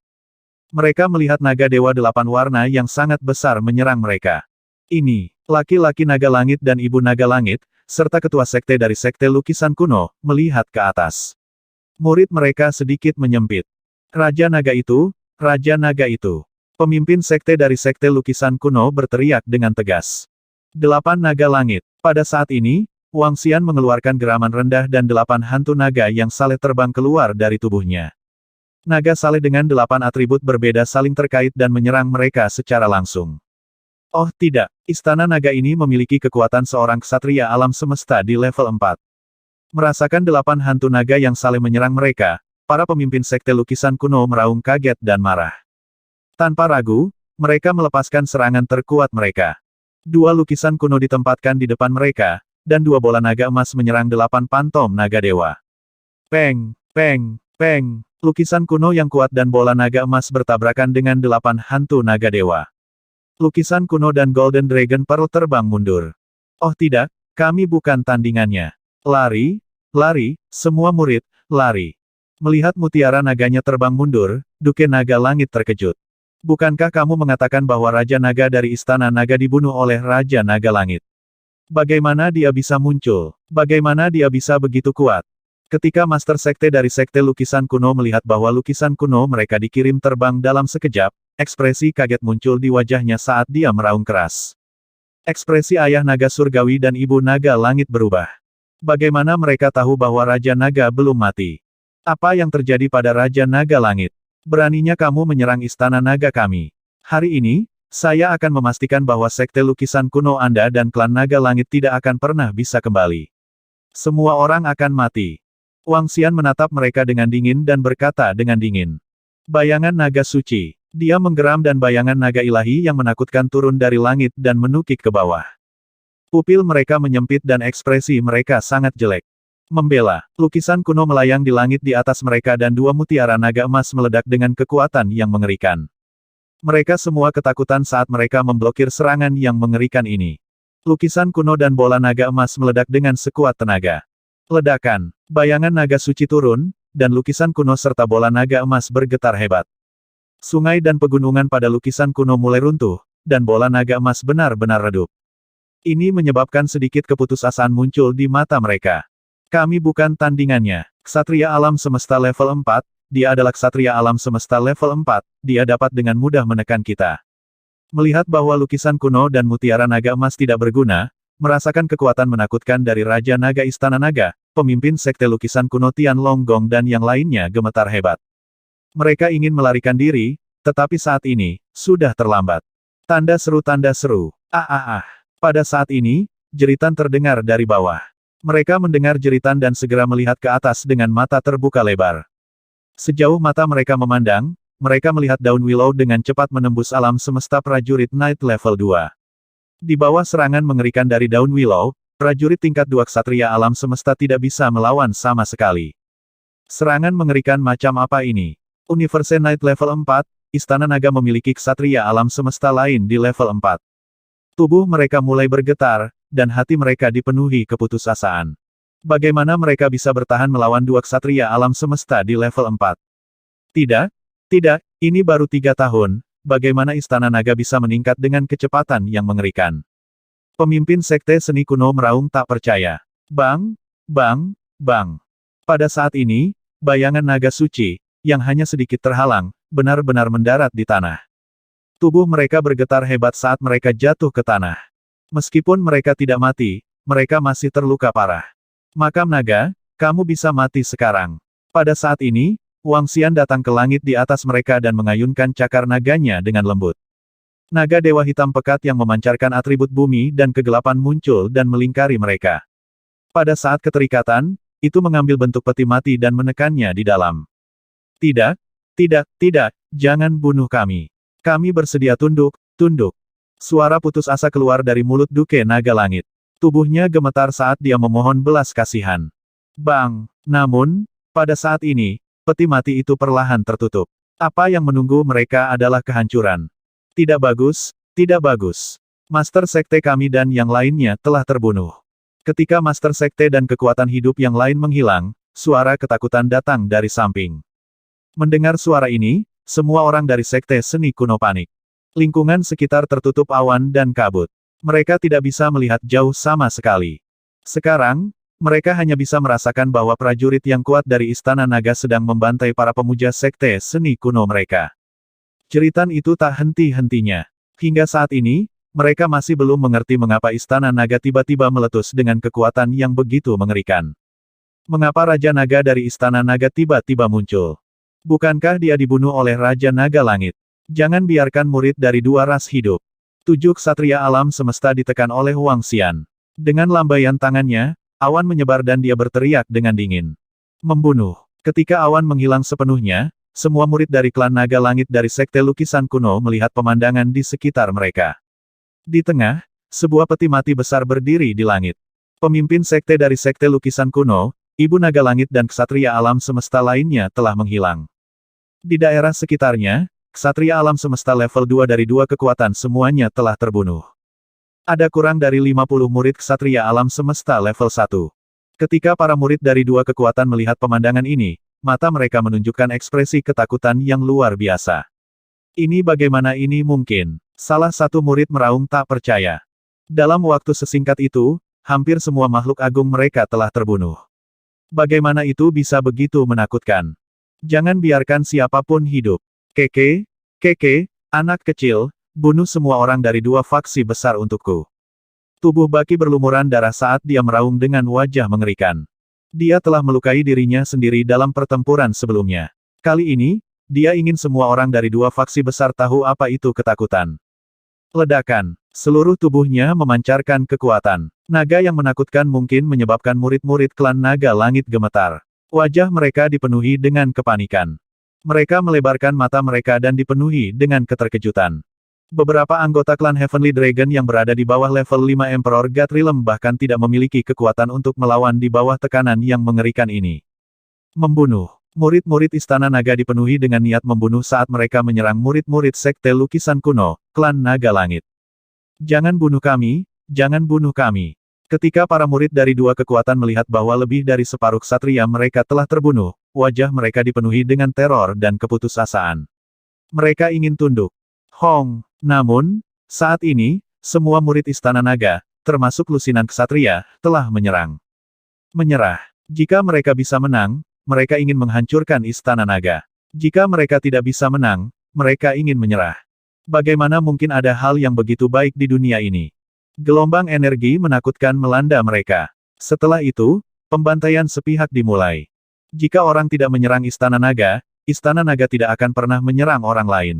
Mereka melihat naga dewa 8 warna yang sangat besar menyerang mereka. Ini, laki-laki Naga Langit dan Ibu Naga Langit, serta ketua sekte dari Sekte Lukisan Kuno, melihat ke atas. Murid mereka sedikit menyempit. Raja Naga itu. Pemimpin sekte dari Sekte Lukisan Kuno berteriak dengan tegas. 8 naga langit. Pada saat ini, Wang Xian mengeluarkan geraman rendah dan 8 hantu naga yang saleh terbang keluar dari tubuhnya. Naga saleh dengan 8 atribut berbeda saling terkait dan menyerang mereka secara langsung. Oh tidak, Istana Naga ini memiliki kekuatan seorang ksatria alam semesta di level 4. Merasakan 8 hantu naga yang saleh menyerang mereka, para pemimpin Sekte Lukisan Kuno meraung kaget dan marah. Tanpa ragu, mereka melepaskan serangan terkuat mereka. 2 lukisan kuno ditempatkan di depan mereka, dan 2 bola naga emas menyerang 8 pantom naga dewa. Peng, peng, peng. Lukisan kuno yang kuat dan bola naga emas bertabrakan dengan 8 hantu naga dewa. Lukisan kuno dan Golden Dragon Pearl terbang mundur. Oh tidak, kami bukan tandingannya. Lari, lari, semua murid, lari. Melihat mutiara naganya terbang mundur, Duke Naga Langit terkejut. Bukankah kamu mengatakan bahwa Raja Naga dari Istana Naga dibunuh oleh Raja Naga Langit? Bagaimana dia bisa muncul? Bagaimana dia bisa begitu kuat? Ketika Master Sekte dari Sekte Lukisan Kuno melihat bahwa lukisan kuno mereka dikirim terbang dalam sekejap, ekspresi kaget muncul di wajahnya saat dia meraung keras. Ekspresi Ayah Naga Surgawi dan Ibu Naga Langit berubah. Bagaimana mereka tahu bahwa Raja Naga belum mati? Apa yang terjadi pada Raja Naga Langit? Beraninya kamu menyerang Istana Naga kami. Hari ini, saya akan memastikan bahwa sekte lukisan kuno Anda dan klan naga langit tidak akan pernah bisa kembali. Semua orang akan mati. Wang Xian menatap mereka dengan dingin dan berkata dengan dingin. Bayangan naga suci. Dia menggeram dan bayangan naga ilahi yang menakutkan turun dari langit dan menukik ke bawah. Pupil mereka menyempit dan ekspresi mereka sangat jelek. Membela. Lukisan kuno melayang di langit di atas mereka dan dua mutiara naga emas meledak dengan kekuatan yang mengerikan. Mereka semua ketakutan saat mereka memblokir serangan yang mengerikan ini. Lukisan kuno dan bola naga emas meledak dengan sekuat tenaga. Ledakan. Bayangan naga suci turun, dan lukisan kuno serta bola naga emas bergetar hebat. Sungai dan pegunungan pada lukisan kuno mulai runtuh, dan bola naga emas benar-benar redup. Ini menyebabkan sedikit keputusasaan muncul di mata mereka. Kami bukan tandingannya. Ksatria alam semesta level 4, dia adalah ksatria alam semesta level 4, dia dapat dengan mudah menekan kita. Melihat bahwa lukisan kuno dan mutiara naga emas tidak berguna, merasakan kekuatan menakutkan dari Raja Naga Istana Naga, pemimpin sekte lukisan kuno Tian Longgong dan yang lainnya gemetar hebat. Mereka ingin melarikan diri, tetapi saat ini, sudah terlambat. Tanda seru tanda seru. Pada saat ini, jeritan terdengar dari bawah. Mereka mendengar jeritan dan segera melihat ke atas dengan mata terbuka lebar. Sejauh mata mereka memandang, mereka melihat daun willow dengan cepat menembus alam semesta prajurit Night level 2. Di bawah serangan mengerikan dari daun willow, prajurit tingkat 2 ksatria alam semesta tidak bisa melawan sama sekali. Serangan mengerikan macam apa ini? Universe Night level 4, Istana Naga memiliki ksatria alam semesta lain di level 4. Tubuh mereka mulai bergetar, dan hati mereka dipenuhi keputusasaan. Bagaimana mereka bisa bertahan melawan dua ksatria alam semesta di level 4? Tidak, ini baru 3 tahun, bagaimana Istana Naga bisa meningkat dengan kecepatan yang mengerikan? Pemimpin Sekte Seni Kuno meraung tak percaya. Bang, bang, bang. Pada saat ini, bayangan naga suci, yang hanya sedikit terhalang, benar-benar mendarat di tanah. Tubuh mereka bergetar hebat saat mereka jatuh ke tanah. Meskipun mereka tidak mati, mereka masih terluka parah. Makam naga, kamu bisa mati sekarang. Pada saat ini, Wang Xian datang ke langit di atas mereka dan mengayunkan cakar naganya dengan lembut. Naga dewa hitam pekat yang memancarkan atribut bumi dan kegelapan muncul dan melingkari mereka. Pada saat keterikatan, itu mengambil bentuk peti mati dan menekannya di dalam. Tidak, jangan bunuh kami. Kami bersedia tunduk. Suara putus asa keluar dari mulut Duke Naga Langit. Tubuhnya gemetar saat dia memohon belas kasihan. Bang! Namun, pada saat ini, peti mati itu perlahan tertutup. Apa yang menunggu mereka adalah kehancuran. Tidak bagus. Master Sekte kami dan yang lainnya telah terbunuh. Ketika Master Sekte dan kekuatan hidup yang lain menghilang, suara ketakutan datang dari samping. Mendengar suara ini, semua orang dari Sekte Seni Kuno panik. Lingkungan sekitar tertutup awan dan kabut. Mereka tidak bisa melihat jauh sama sekali. Sekarang, mereka hanya bisa merasakan bahwa prajurit yang kuat dari Istana Naga sedang membantai para pemuja Sekte Seni Kuno mereka. Jeritan itu tak henti-hentinya. Hingga saat ini, mereka masih belum mengerti mengapa Istana Naga tiba-tiba meletus dengan kekuatan yang begitu mengerikan. Mengapa Raja Naga dari Istana Naga tiba-tiba muncul? Bukankah dia dibunuh oleh Raja Naga Langit? Jangan biarkan murid dari dua ras hidup. 7 ksatria alam semesta ditekan oleh Wang Xian. Dengan lambaian tangannya, awan menyebar dan dia berteriak dengan dingin. Membunuh. Ketika awan menghilang sepenuhnya, semua murid dari klan Naga Langit dari Sekte Lukisan Kuno melihat pemandangan di sekitar mereka. Di tengah, sebuah peti mati besar berdiri di langit. Pemimpin sekte dari Sekte Lukisan Kuno, Ibu Naga Langit dan ksatria alam semesta lainnya telah menghilang. Di daerah sekitarnya, ksatria alam semesta level 2 dari dua kekuatan semuanya telah terbunuh. Ada kurang dari 50 murid ksatria alam semesta level 1. Ketika para murid dari dua kekuatan melihat pemandangan ini, mata mereka menunjukkan ekspresi ketakutan yang luar biasa. Ini bagaimana ini mungkin? Salah satu murid meraung tak percaya. Dalam waktu sesingkat itu, hampir semua makhluk agung mereka telah terbunuh. Bagaimana itu bisa begitu menakutkan? Jangan biarkan siapapun hidup. Keke, anak kecil, bunuh semua orang dari dua faksi besar untukku. Tubuh Baki berlumuran darah saat dia meraung dengan wajah mengerikan. Dia telah melukai dirinya sendiri dalam pertempuran sebelumnya. Kali ini, dia ingin semua orang dari dua faksi besar tahu apa itu ketakutan. Ledakan. Seluruh tubuhnya memancarkan kekuatan. Naga yang menakutkan mungkin menyebabkan murid-murid klan naga langit gemetar. Wajah mereka dipenuhi dengan kepanikan. Mereka melebarkan mata mereka dan dipenuhi dengan keterkejutan. Beberapa anggota klan Heavenly Dragon yang berada di bawah level 5 Emperor Gathrilem bahkan tidak memiliki kekuatan untuk melawan di bawah tekanan yang mengerikan ini. Membunuh. Murid-murid Istana Naga dipenuhi dengan niat membunuh saat mereka menyerang murid-murid Sekte Lukisan Kuno, klan Naga Langit. Jangan bunuh kami, jangan bunuh kami. Ketika para murid dari dua kekuatan melihat bahwa lebih dari separuh ksatria mereka telah terbunuh, wajah mereka dipenuhi dengan teror dan keputusasaan. Mereka ingin tunduk. Hong. Namun, saat ini, semua murid Istana Naga, termasuk lusinan ksatria, telah menyerang. Menyerah. Jika mereka bisa menang, mereka ingin menghancurkan Istana Naga. Jika mereka tidak bisa menang, mereka ingin menyerah. Bagaimana mungkin ada hal yang begitu baik di dunia ini? Gelombang energi menakutkan melanda mereka. Setelah itu, pembantaian sepihak dimulai. Jika orang tidak menyerang Istana Naga tidak akan pernah menyerang orang lain.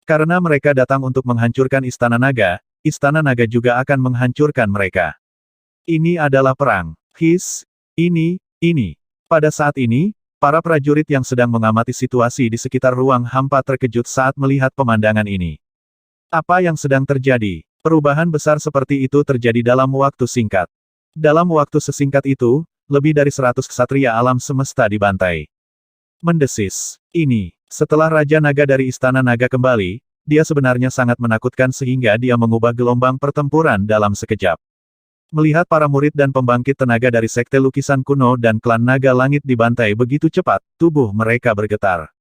Karena mereka datang untuk menghancurkan Istana Naga juga akan menghancurkan mereka. Ini adalah perang. Ini. Pada saat ini, para prajurit yang sedang mengamati situasi di sekitar ruang hampa terkejut saat melihat pemandangan ini. Apa yang sedang terjadi? Perubahan besar seperti itu terjadi dalam waktu singkat. Dalam waktu sesingkat itu, lebih dari 100 ksatria alam semesta dibantai. Mendesis. Ini. Setelah Raja Naga dari Istana Naga kembali, dia sebenarnya sangat menakutkan sehingga dia mengubah gelombang pertempuran dalam sekejap. Melihat para murid dan pembangkit tenaga dari Sekte Lukisan Kuno dan klan Naga Langit dibantai begitu cepat, tubuh mereka bergetar.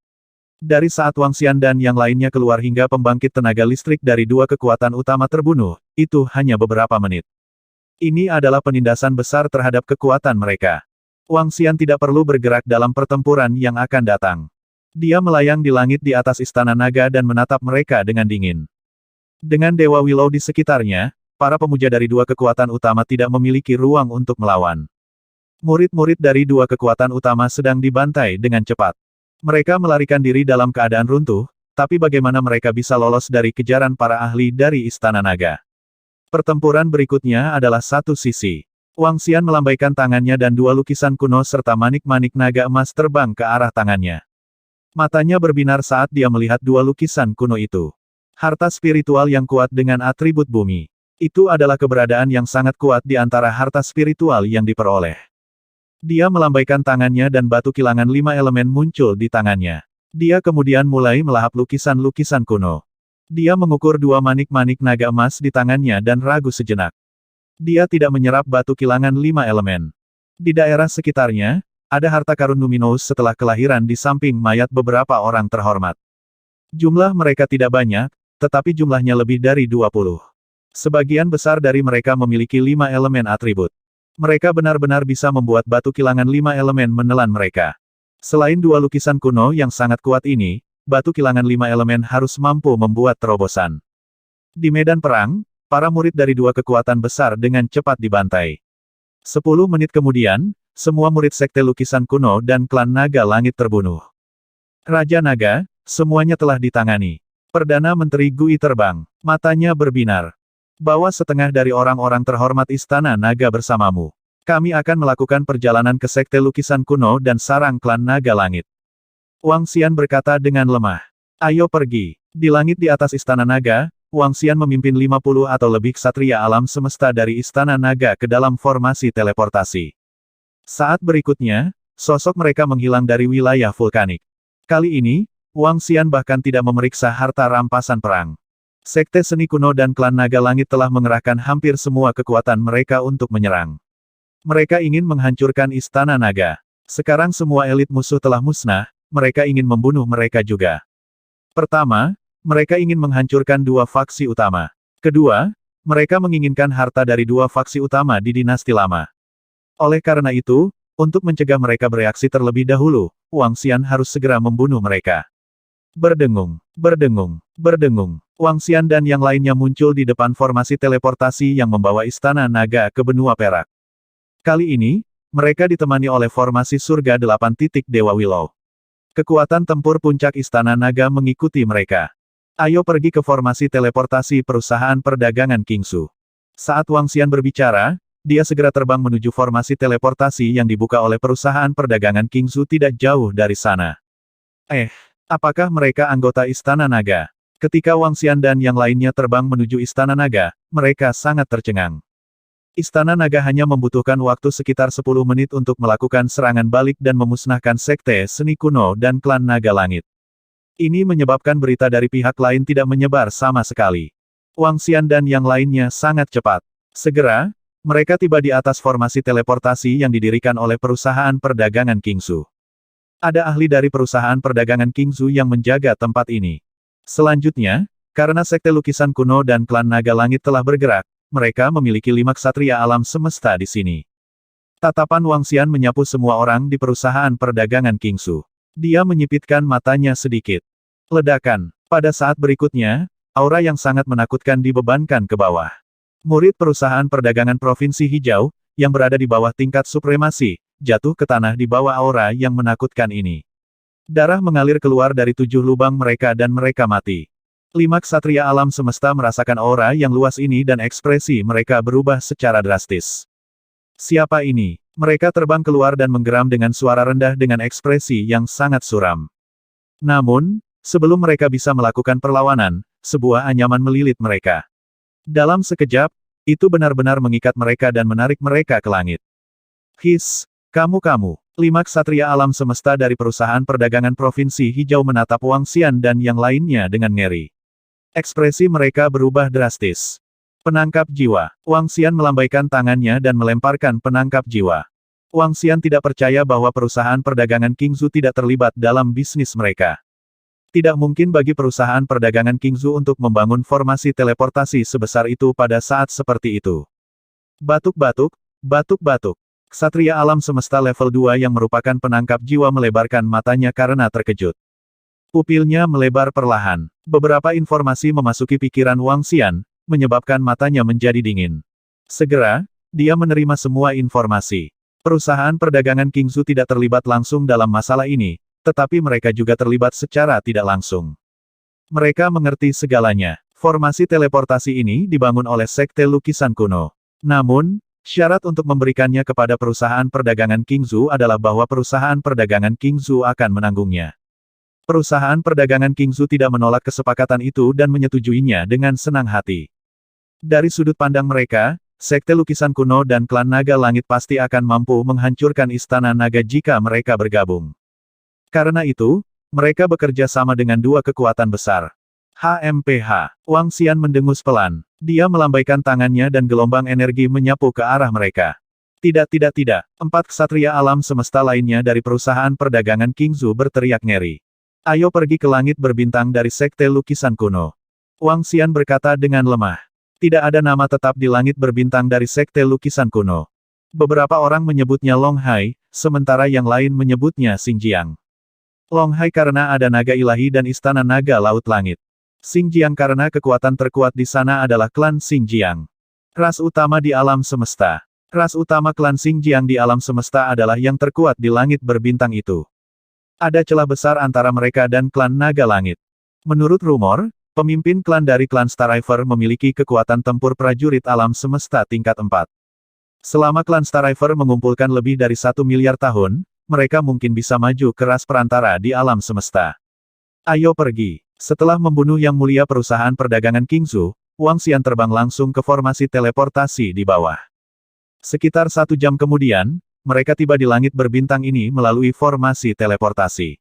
Dari saat Wang Xian dan yang lainnya keluar hingga pembangkit tenaga listrik dari dua kekuatan utama terbunuh, itu hanya beberapa menit. Ini adalah penindasan besar terhadap kekuatan mereka. Wang Xian tidak perlu bergerak dalam pertempuran yang akan datang. Dia melayang di langit di atas Istana Naga dan menatap mereka dengan dingin. Dengan Dewa Willow di sekitarnya, para pemuja dari dua kekuatan utama tidak memiliki ruang untuk melawan. Murid-murid dari dua kekuatan utama sedang dibantai dengan cepat. Mereka melarikan diri dalam keadaan runtuh, tapi bagaimana mereka bisa lolos dari kejaran para ahli dari Istana Naga? Pertempuran berikutnya adalah satu sisi. Wang Xian melambaikan tangannya dan dua lukisan kuno serta manik-manik naga emas terbang ke arah tangannya. Matanya berbinar saat dia melihat dua lukisan kuno itu. Harta spiritual yang kuat dengan atribut bumi. Itu adalah keberadaan yang sangat kuat di antara harta spiritual yang diperoleh. Dia melambaikan tangannya dan batu kilangan 5 elemen muncul di tangannya. Dia kemudian mulai melahap lukisan-lukisan kuno. Dia mengukur dua manik-manik naga emas di tangannya dan ragu sejenak. Dia tidak menyerap batu kilangan 5 elemen. Di daerah sekitarnya, ada harta karun luminous setelah kelahiran di samping mayat beberapa orang terhormat. Jumlah mereka tidak banyak, tetapi jumlahnya lebih dari 20. Sebagian besar dari mereka memiliki 5 elemen atribut. Mereka benar-benar bisa membuat batu kilangan 5 elemen menelan mereka. Selain dua lukisan kuno yang sangat kuat ini, batu kilangan 5 elemen harus mampu membuat terobosan. Di medan perang, para murid dari dua kekuatan besar dengan cepat dibantai. 10 menit kemudian, semua murid Sekte Lukisan Kuno dan klan Naga Langit terbunuh. Raja Naga, semuanya telah ditangani. Perdana Menteri Gui terbang. Matanya berbinar. Bawa setengah dari orang-orang terhormat Istana Naga bersamamu. Kami akan melakukan perjalanan ke Sekte Lukisan Kuno dan sarang klan Naga Langit. Wang Xian berkata dengan lemah. Ayo pergi. Di langit di atas Istana Naga, Wang Xian memimpin 50 atau lebih ksatria alam semesta dari Istana Naga ke dalam formasi teleportasi. Saat berikutnya, sosok mereka menghilang dari wilayah vulkanik. Kali ini, Wang Xian bahkan tidak memeriksa harta rampasan perang. Sekte Seni Kuno dan klan Naga Langit telah mengerahkan hampir semua kekuatan mereka untuk menyerang. Mereka ingin menghancurkan Istana Naga. Sekarang semua elit musuh telah musnah, mereka ingin membunuh mereka juga. Pertama, mereka ingin menghancurkan dua faksi utama. Kedua, mereka menginginkan harta dari dua faksi utama di dinasti lama. Oleh karena itu, untuk mencegah mereka bereaksi terlebih dahulu, Wang Xian harus segera membunuh mereka. Berdengung, berdengung, berdengung. Wang Xian dan yang lainnya muncul di depan formasi teleportasi yang membawa Istana Naga ke benua perak. Kali ini, mereka ditemani oleh formasi surga 8 titik Dewa Willow. Kekuatan tempur puncak Istana Naga mengikuti mereka. Ayo pergi ke formasi teleportasi perusahaan perdagangan Kingsu. Saat Wang Xian berbicara, dia segera terbang menuju formasi teleportasi yang dibuka oleh perusahaan perdagangan Kingsu tidak jauh dari sana. Apakah mereka anggota Istana Naga? Ketika Wang Xian dan yang lainnya terbang menuju Istana Naga, mereka sangat tercengang. Istana Naga hanya membutuhkan waktu sekitar 10 menit untuk melakukan serangan balik dan memusnahkan Sekte Seni Kuno dan Klan Naga Langit. Ini menyebabkan berita dari pihak lain tidak menyebar sama sekali. Wang Xian dan yang lainnya sangat cepat. Segera, mereka tiba di atas formasi teleportasi yang didirikan oleh perusahaan perdagangan Kingsu. Ada ahli dari perusahaan perdagangan Kingsu yang menjaga tempat ini. Selanjutnya, karena Sekte Lukisan Kuno dan Klan Naga Langit telah bergerak, mereka memiliki 5 ksatria alam semesta di sini. Tatapan Wang Xian menyapu semua orang di perusahaan perdagangan Kingsu. Dia menyipitkan matanya sedikit. Ledakan. Pada saat berikutnya, aura yang sangat menakutkan dibebankan ke bawah. Murid perusahaan perdagangan Provinsi Hijau, yang berada di bawah tingkat supremasi, jatuh ke tanah di bawah aura yang menakutkan ini. Darah mengalir keluar dari 7 lubang mereka dan mereka mati. 5 ksatria alam semesta merasakan aura yang luas ini dan ekspresi mereka berubah secara drastis. Siapa ini? Mereka terbang keluar dan menggeram dengan suara rendah dengan ekspresi yang sangat suram. Namun, sebelum mereka bisa melakukan perlawanan, sebuah anyaman melilit mereka. Dalam sekejap, itu benar-benar mengikat mereka dan menarik mereka ke langit. Kamu. 5 ksatria alam semesta dari perusahaan perdagangan Provinsi Hijau menatap Wang Xian dan yang lainnya dengan ngeri. Ekspresi mereka berubah drastis. Penangkap jiwa. Wang Xian melambaikan tangannya dan melemparkan penangkap jiwa. Wang Xian tidak percaya bahwa perusahaan perdagangan Kingsu tidak terlibat dalam bisnis mereka. Tidak mungkin bagi perusahaan perdagangan Kingsu untuk membangun formasi teleportasi sebesar itu pada saat seperti itu. Batuk-batuk. Ksatria alam semesta level 2 yang merupakan penangkap jiwa melebarkan matanya karena terkejut. Pupilnya melebar perlahan. Beberapa informasi memasuki pikiran Wang Xian, menyebabkan matanya menjadi dingin. Segera, dia menerima semua informasi. Perusahaan perdagangan Kingsu tidak terlibat langsung dalam masalah ini, tetapi mereka juga terlibat secara tidak langsung. Mereka mengerti segalanya. Formasi teleportasi ini dibangun oleh Sekte Lukisan Kuno. Namun, syarat untuk memberikannya kepada perusahaan perdagangan Kingsu adalah bahwa perusahaan perdagangan Kingsu akan menanggungnya. Perusahaan perdagangan Kingsu tidak menolak kesepakatan itu dan menyetujuinya dengan senang hati. Dari sudut pandang mereka, Sekte Lukisan Kuno dan Klan Naga Langit pasti akan mampu menghancurkan Istana Naga jika mereka bergabung. Karena itu, mereka bekerja sama dengan 2 kekuatan besar. HMPH. Wang Xian mendengus pelan. Dia melambaikan tangannya dan gelombang energi menyapu ke arah mereka. Tidak. 4 ksatria alam semesta lainnya dari perusahaan perdagangan Kingsu berteriak ngeri. Ayo pergi ke langit berbintang dari Sekte Lukisan Kuno. Wang Xian berkata dengan lemah. Tidak ada nama tetap di langit berbintang dari Sekte Lukisan Kuno. Beberapa orang menyebutnya Long Hai, sementara yang lain menyebutnya Xingjiang. Long Hai karena ada naga ilahi dan istana naga laut langit. Xingjiang karena kekuatan terkuat di sana adalah klan Xingjiang. Ras utama di alam semesta. Ras utama klan Xingjiang di alam semesta adalah yang terkuat di langit berbintang itu. Ada celah besar antara mereka dan klan naga langit. Menurut rumor, pemimpin klan dari klan Starriver memiliki kekuatan tempur prajurit alam semesta tingkat 4. Selama klan Starriver mengumpulkan lebih dari 1 miliar tahun, mereka mungkin bisa maju ke ras perantara di alam semesta. Ayo pergi. Setelah membunuh Yang Mulia perusahaan perdagangan Kingsu, Wang Xian terbang langsung ke formasi teleportasi di bawah. Sekitar 1 jam kemudian, mereka tiba di langit berbintang ini melalui formasi teleportasi.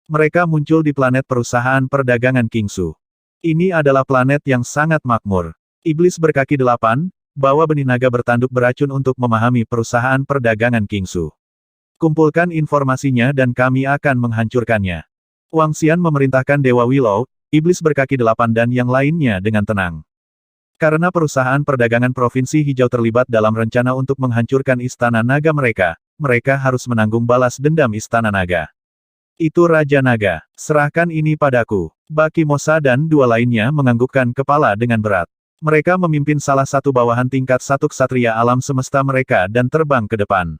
Mereka muncul di planet perusahaan perdagangan Kingsu. Ini adalah planet yang sangat makmur. Iblis berkaki 8, bawa benih naga bertanduk beracun untuk memahami perusahaan perdagangan Kingsu. Kumpulkan informasinya dan kami akan menghancurkannya. Wang Xian memerintahkan Dewa Willow, Iblis berkaki 8 dan yang lainnya dengan tenang. Karena perusahaan perdagangan Provinsi Hijau terlibat dalam rencana untuk menghancurkan Istana Naga mereka, mereka harus menanggung balas dendam Istana Naga. Itu Raja Naga. Serahkan ini padaku. Baki Mosa dan 2 lainnya menganggukkan kepala dengan berat. Mereka memimpin salah satu bawahan tingkat 1 ksatria alam semesta mereka dan terbang ke depan.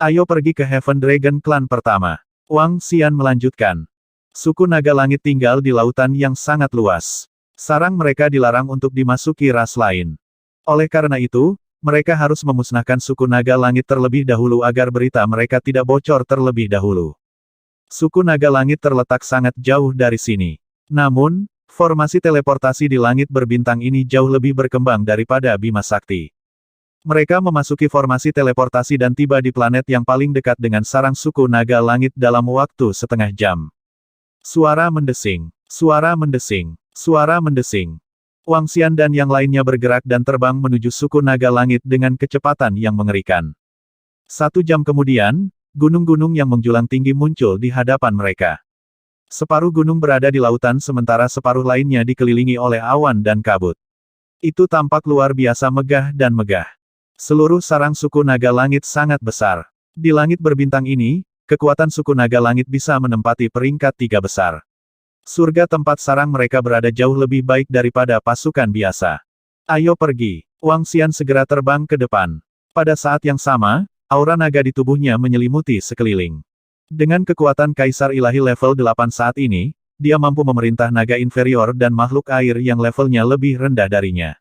Ayo pergi ke Heaven Dragon Clan pertama. Wang Xian melanjutkan. Suku naga langit tinggal di lautan yang sangat luas. Sarang mereka dilarang untuk dimasuki ras lain. Oleh karena itu, mereka harus memusnahkan suku naga langit terlebih dahulu agar berita mereka tidak bocor terlebih dahulu. Suku naga langit terletak sangat jauh dari sini. Namun, formasi teleportasi di langit berbintang ini jauh lebih berkembang daripada Bima Sakti. Mereka memasuki formasi teleportasi dan tiba di planet yang paling dekat dengan sarang suku naga langit dalam waktu setengah jam. Suara mendesing, suara mendesing, suara mendesing. Wang Xian dan yang lainnya bergerak dan terbang menuju suku naga langit dengan kecepatan yang mengerikan. 1 jam kemudian, gunung-gunung yang menjulang tinggi muncul di hadapan mereka. Separuh gunung berada di lautan sementara separuh lainnya dikelilingi oleh awan dan kabut. Itu tampak luar biasa megah dan megah. Seluruh sarang suku naga langit sangat besar. Di langit berbintang ini, kekuatan suku naga langit bisa menempati peringkat 3 besar. Surga tempat sarang mereka berada jauh lebih baik daripada pasukan biasa. Ayo pergi. Wang Xian segera terbang ke depan. Pada saat yang sama, aura naga di tubuhnya menyelimuti sekeliling. Dengan kekuatan Kaisar Ilahi level 8 saat ini, dia mampu memerintah naga inferior dan makhluk air yang levelnya lebih rendah darinya.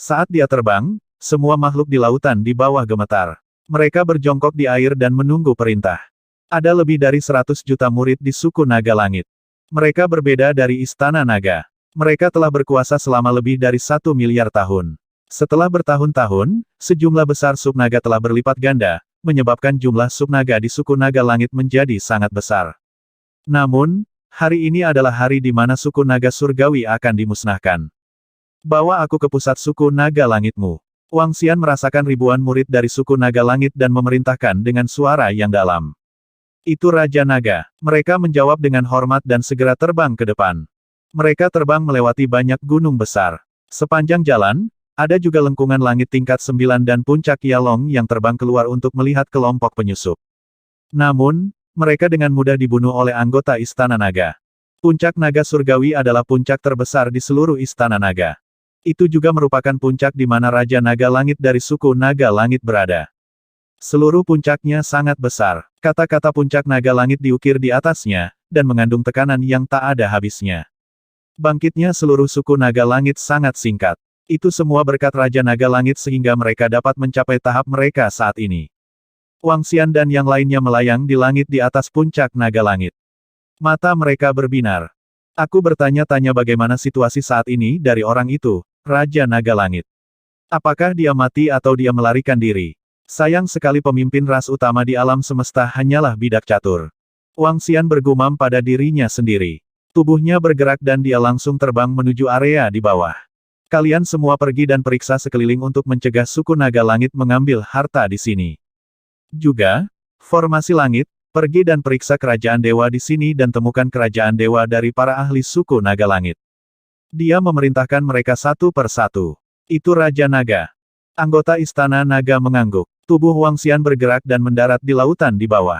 Saat dia terbang, semua makhluk di lautan di bawah gemetar. Mereka berjongkok di air dan menunggu perintah. Ada lebih dari 100 juta murid di suku naga langit. Mereka berbeda dari istana naga. Mereka telah berkuasa selama lebih dari 1 miliar tahun. Setelah bertahun-tahun, sejumlah besar subnaga telah berlipat ganda, menyebabkan jumlah subnaga di suku naga langit menjadi sangat besar. Namun, hari ini adalah hari di mana suku naga surgawi akan dimusnahkan. Bawa aku ke pusat suku naga langitmu. Wang Xian merasakan ribuan murid dari suku naga langit dan memerintahkan dengan suara yang dalam. Itu Raja Naga. Mereka menjawab dengan hormat dan segera terbang ke depan. Mereka terbang melewati banyak gunung besar. Sepanjang jalan, ada juga lengkungan langit tingkat 9 dan puncak Yalong yang terbang keluar untuk melihat kelompok penyusup. Namun, mereka dengan mudah dibunuh oleh anggota Istana Naga. Puncak Naga Surgawi adalah puncak terbesar di seluruh Istana Naga. Itu juga merupakan puncak di mana Raja Naga Langit dari suku Naga Langit berada. Seluruh puncaknya sangat besar. Kata-kata puncak naga langit diukir di atasnya, dan mengandung tekanan yang tak ada habisnya. Bangkitnya seluruh suku naga langit sangat singkat. Itu semua berkat Raja Naga Langit sehingga mereka dapat mencapai tahap mereka saat ini. Wang Xian dan yang lainnya melayang di langit di atas puncak naga langit. Mata mereka berbinar. Aku bertanya-tanya bagaimana situasi saat ini dari orang itu, Raja Naga Langit. Apakah dia mati atau dia melarikan diri? Sayang sekali pemimpin ras utama di alam semesta hanyalah bidak catur. Wang Xian bergumam pada dirinya sendiri. Tubuhnya bergerak dan dia langsung terbang menuju area di bawah. Kalian semua pergi dan periksa sekeliling untuk mencegah suku naga langit mengambil harta di sini. Juga, formasi langit, pergi dan periksa kerajaan dewa di sini dan temukan kerajaan dewa dari para ahli suku naga langit. Dia memerintahkan mereka satu per satu. Itu Raja Naga. Anggota Istana Naga mengangguk. Tubuh Wang Xian bergerak dan mendarat di lautan di bawah.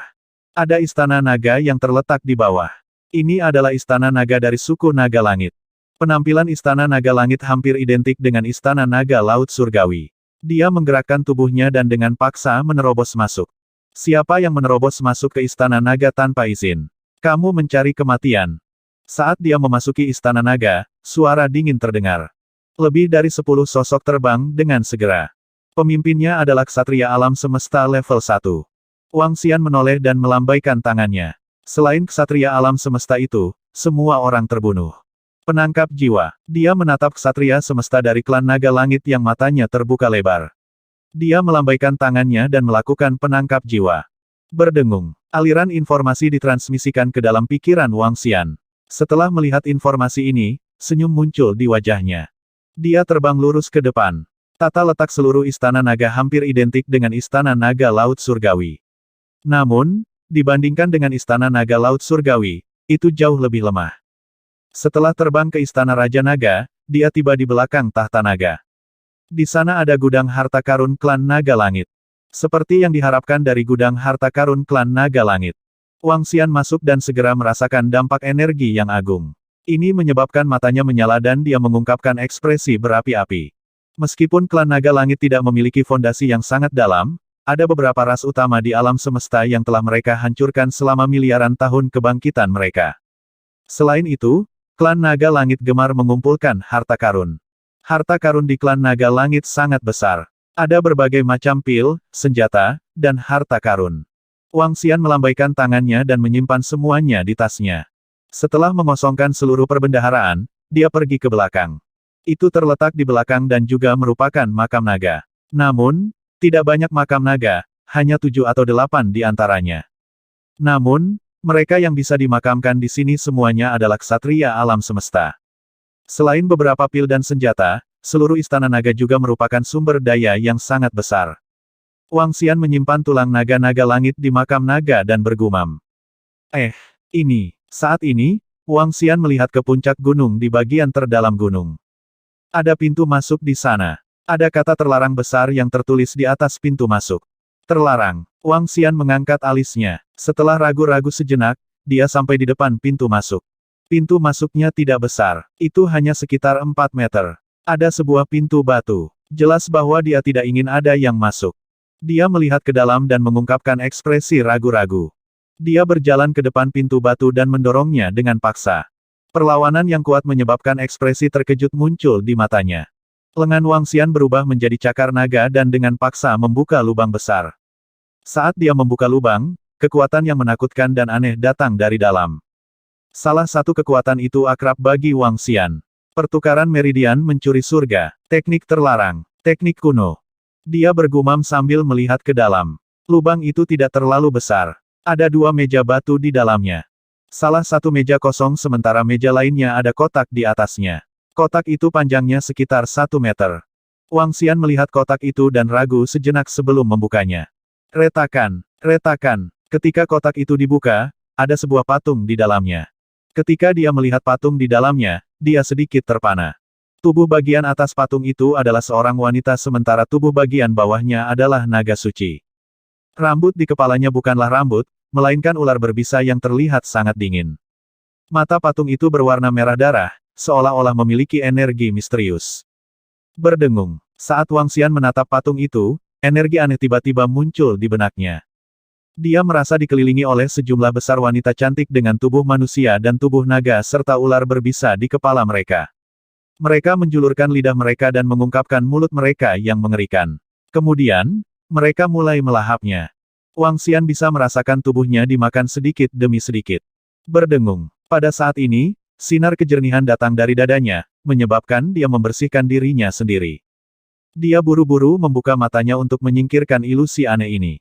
Ada Istana Naga yang terletak di bawah. Ini adalah Istana Naga dari suku Naga Langit. Penampilan Istana Naga Langit hampir identik dengan Istana Naga Laut Surgawi. Dia menggerakkan tubuhnya dan dengan paksa menerobos masuk. Siapa yang menerobos masuk ke Istana Naga tanpa izin? Kamu mencari kematian. Saat dia memasuki Istana Naga, suara dingin terdengar. Lebih dari 10 sosok terbang dengan segera. Pemimpinnya adalah ksatria alam semesta level 1. Wang Xian menoleh dan melambaikan tangannya. Selain ksatria alam semesta itu, semua orang terbunuh. Penangkap jiwa. Dia menatap ksatria semesta dari klan naga langit yang matanya terbuka lebar. Dia melambaikan tangannya dan melakukan penangkap jiwa. Berdengung. Aliran informasi ditransmisikan ke dalam pikiran Wang Xian. Setelah melihat informasi ini, senyum muncul di wajahnya. Dia terbang lurus ke depan. Tata letak seluruh Istana Naga hampir identik dengan Istana Naga Laut Surgawi. Namun, dibandingkan dengan Istana Naga Laut Surgawi, itu jauh lebih lemah. Setelah terbang ke Istana Raja Naga, dia tiba di belakang tahta naga. Di sana ada gudang harta karun klan Naga Langit. Seperti yang diharapkan dari gudang harta karun klan Naga Langit. Wang Xian masuk dan segera merasakan dampak energi yang agung. Ini menyebabkan matanya menyala dan dia mengungkapkan ekspresi berapi-api. Meskipun klan Naga Langit tidak memiliki fondasi yang sangat dalam, ada beberapa ras utama di alam semesta yang telah mereka hancurkan selama miliaran tahun kebangkitan mereka. Selain itu, klan Naga Langit gemar mengumpulkan harta karun. Harta karun di klan Naga Langit sangat besar. Ada berbagai macam pil, senjata, dan harta karun. Wang Xian melambaikan tangannya dan menyimpan semuanya di tasnya. Setelah mengosongkan seluruh perbendaharaan, dia pergi ke belakang. Itu terletak di belakang dan juga merupakan makam naga. Namun, tidak banyak makam naga, hanya 7 atau 8 di antaranya. Namun, mereka yang bisa dimakamkan di sini semuanya adalah ksatria alam semesta. Selain beberapa pil dan senjata, seluruh istana naga juga merupakan sumber daya yang sangat besar. Wang Xian menyimpan tulang naga-naga langit di makam naga dan bergumam. Saat ini, Wang Xian melihat ke puncak gunung di bagian terdalam gunung. Ada pintu masuk di sana. Ada kata terlarang besar yang tertulis di atas pintu masuk. Terlarang. Wang Xian mengangkat alisnya. Setelah ragu-ragu sejenak, dia sampai di depan pintu masuk. Pintu masuknya tidak besar. Itu hanya sekitar 4 meter. Ada sebuah pintu batu. Jelas bahwa dia tidak ingin ada yang masuk. Dia melihat ke dalam dan mengungkapkan ekspresi ragu-ragu. Dia berjalan ke depan pintu batu dan mendorongnya dengan paksa. Perlawanan yang kuat menyebabkan ekspresi terkejut muncul di matanya. Lengan Wang Xian berubah menjadi cakar naga dan dengan paksa membuka lubang besar. Saat dia membuka lubang, kekuatan yang menakutkan dan aneh datang dari dalam. Salah satu kekuatan itu akrab bagi Wang Xian. Pertukaran meridian mencuri surga. Teknik terlarang. Teknik kuno. Dia bergumam sambil melihat ke dalam. Lubang itu tidak terlalu besar. Ada 2 meja batu di dalamnya. Salah satu meja kosong sementara meja lainnya ada kotak di atasnya. Kotak itu panjangnya sekitar 1 meter. Wang Xian melihat kotak itu dan ragu sejenak sebelum membukanya. Retakan, retakan. Ketika kotak itu dibuka, ada sebuah patung di dalamnya. Ketika dia melihat patung di dalamnya, dia sedikit terpana. Tubuh bagian atas patung itu adalah seorang wanita sementara tubuh bagian bawahnya adalah naga suci. Rambut di kepalanya bukanlah rambut, melainkan ular berbisa yang terlihat sangat dingin. Mata patung itu berwarna merah darah, seolah-olah memiliki energi misterius. Berdengung. Saat Wang Xian menatap patung itu, energi aneh tiba-tiba muncul di benaknya. Dia merasa dikelilingi oleh sejumlah besar wanita cantik dengan tubuh manusia dan tubuh naga serta ular berbisa di kepala mereka. Mereka menjulurkan lidah mereka dan mengungkapkan mulut mereka yang mengerikan. Kemudian, mereka mulai melahapnya. Wang Xian bisa merasakan tubuhnya dimakan sedikit demi sedikit. Berdengung. Pada saat ini, sinar kejernihan datang dari dadanya, menyebabkan dia membersihkan dirinya sendiri. Dia buru-buru membuka matanya untuk menyingkirkan ilusi aneh ini.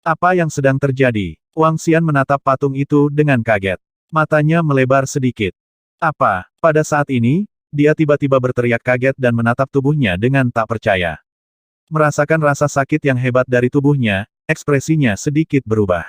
Apa yang sedang terjadi? Wang Xian menatap patung itu dengan kaget. Matanya melebar sedikit. Apa? Pada saat ini, dia tiba-tiba berteriak kaget dan menatap tubuhnya dengan tak percaya. Merasakan rasa sakit yang hebat dari tubuhnya, ekspresinya sedikit berubah.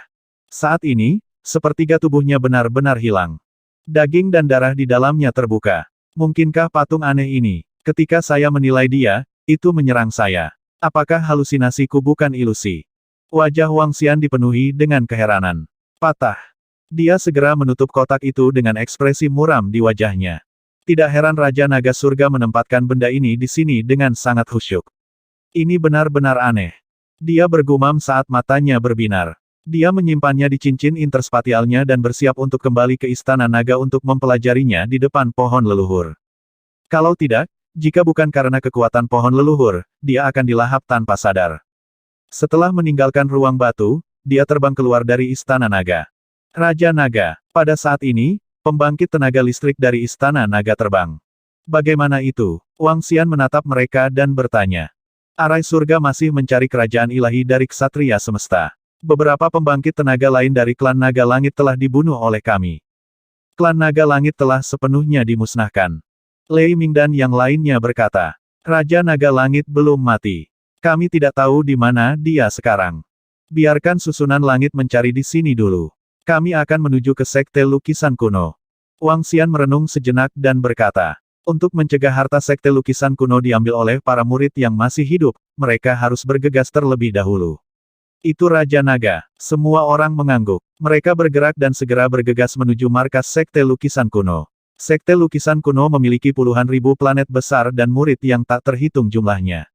Saat ini, sepertiga tubuhnya benar-benar hilang. Daging dan darah di dalamnya terbuka. Mungkinkah patung aneh ini, ketika saya menilai dia, itu menyerang saya? Apakah halusinasiku bukan ilusi? Wajah Wang Xian dipenuhi dengan keheranan. Patah. Dia segera menutup kotak itu dengan ekspresi muram di wajahnya. Tidak heran Raja Naga Surga menempatkan benda ini di sini dengan sangat khusyuk. Ini benar-benar aneh. Dia bergumam saat matanya berbinar. Dia menyimpannya di cincin interspatialnya dan bersiap untuk kembali ke Istana Naga untuk mempelajarinya di depan pohon leluhur. Kalau tidak, jika bukan karena kekuatan pohon leluhur, dia akan dilahap tanpa sadar. Setelah meninggalkan ruang batu, dia terbang keluar dari Istana Naga. Raja Naga. Pada saat ini, pembangkit tenaga listrik dari Istana Naga terbang. Bagaimana itu? Wang Xian menatap mereka dan bertanya. Arai surga masih mencari kerajaan ilahi dari ksatria semesta. Beberapa pembangkit tenaga lain dari klan Naga Langit telah dibunuh oleh kami. Klan Naga Langit telah sepenuhnya dimusnahkan. Lei Ming dan yang lainnya berkata, Raja Naga Langit belum mati. Kami tidak tahu di mana dia sekarang. Biarkan susunan langit mencari di sini dulu. Kami akan menuju ke sekte lukisan kuno. Wang Xian merenung sejenak dan berkata, untuk mencegah harta sekte lukisan kuno diambil oleh para murid yang masih hidup, mereka harus bergegas terlebih dahulu. Itu Raja Naga. Semua orang mengangguk. Mereka bergerak dan segera bergegas menuju markas sekte lukisan kuno. Sekte lukisan kuno memiliki puluhan ribu planet besar dan murid yang tak terhitung jumlahnya.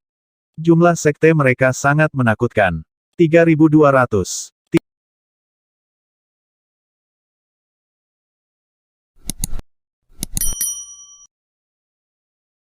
Jumlah sekte mereka sangat menakutkan. 3.200.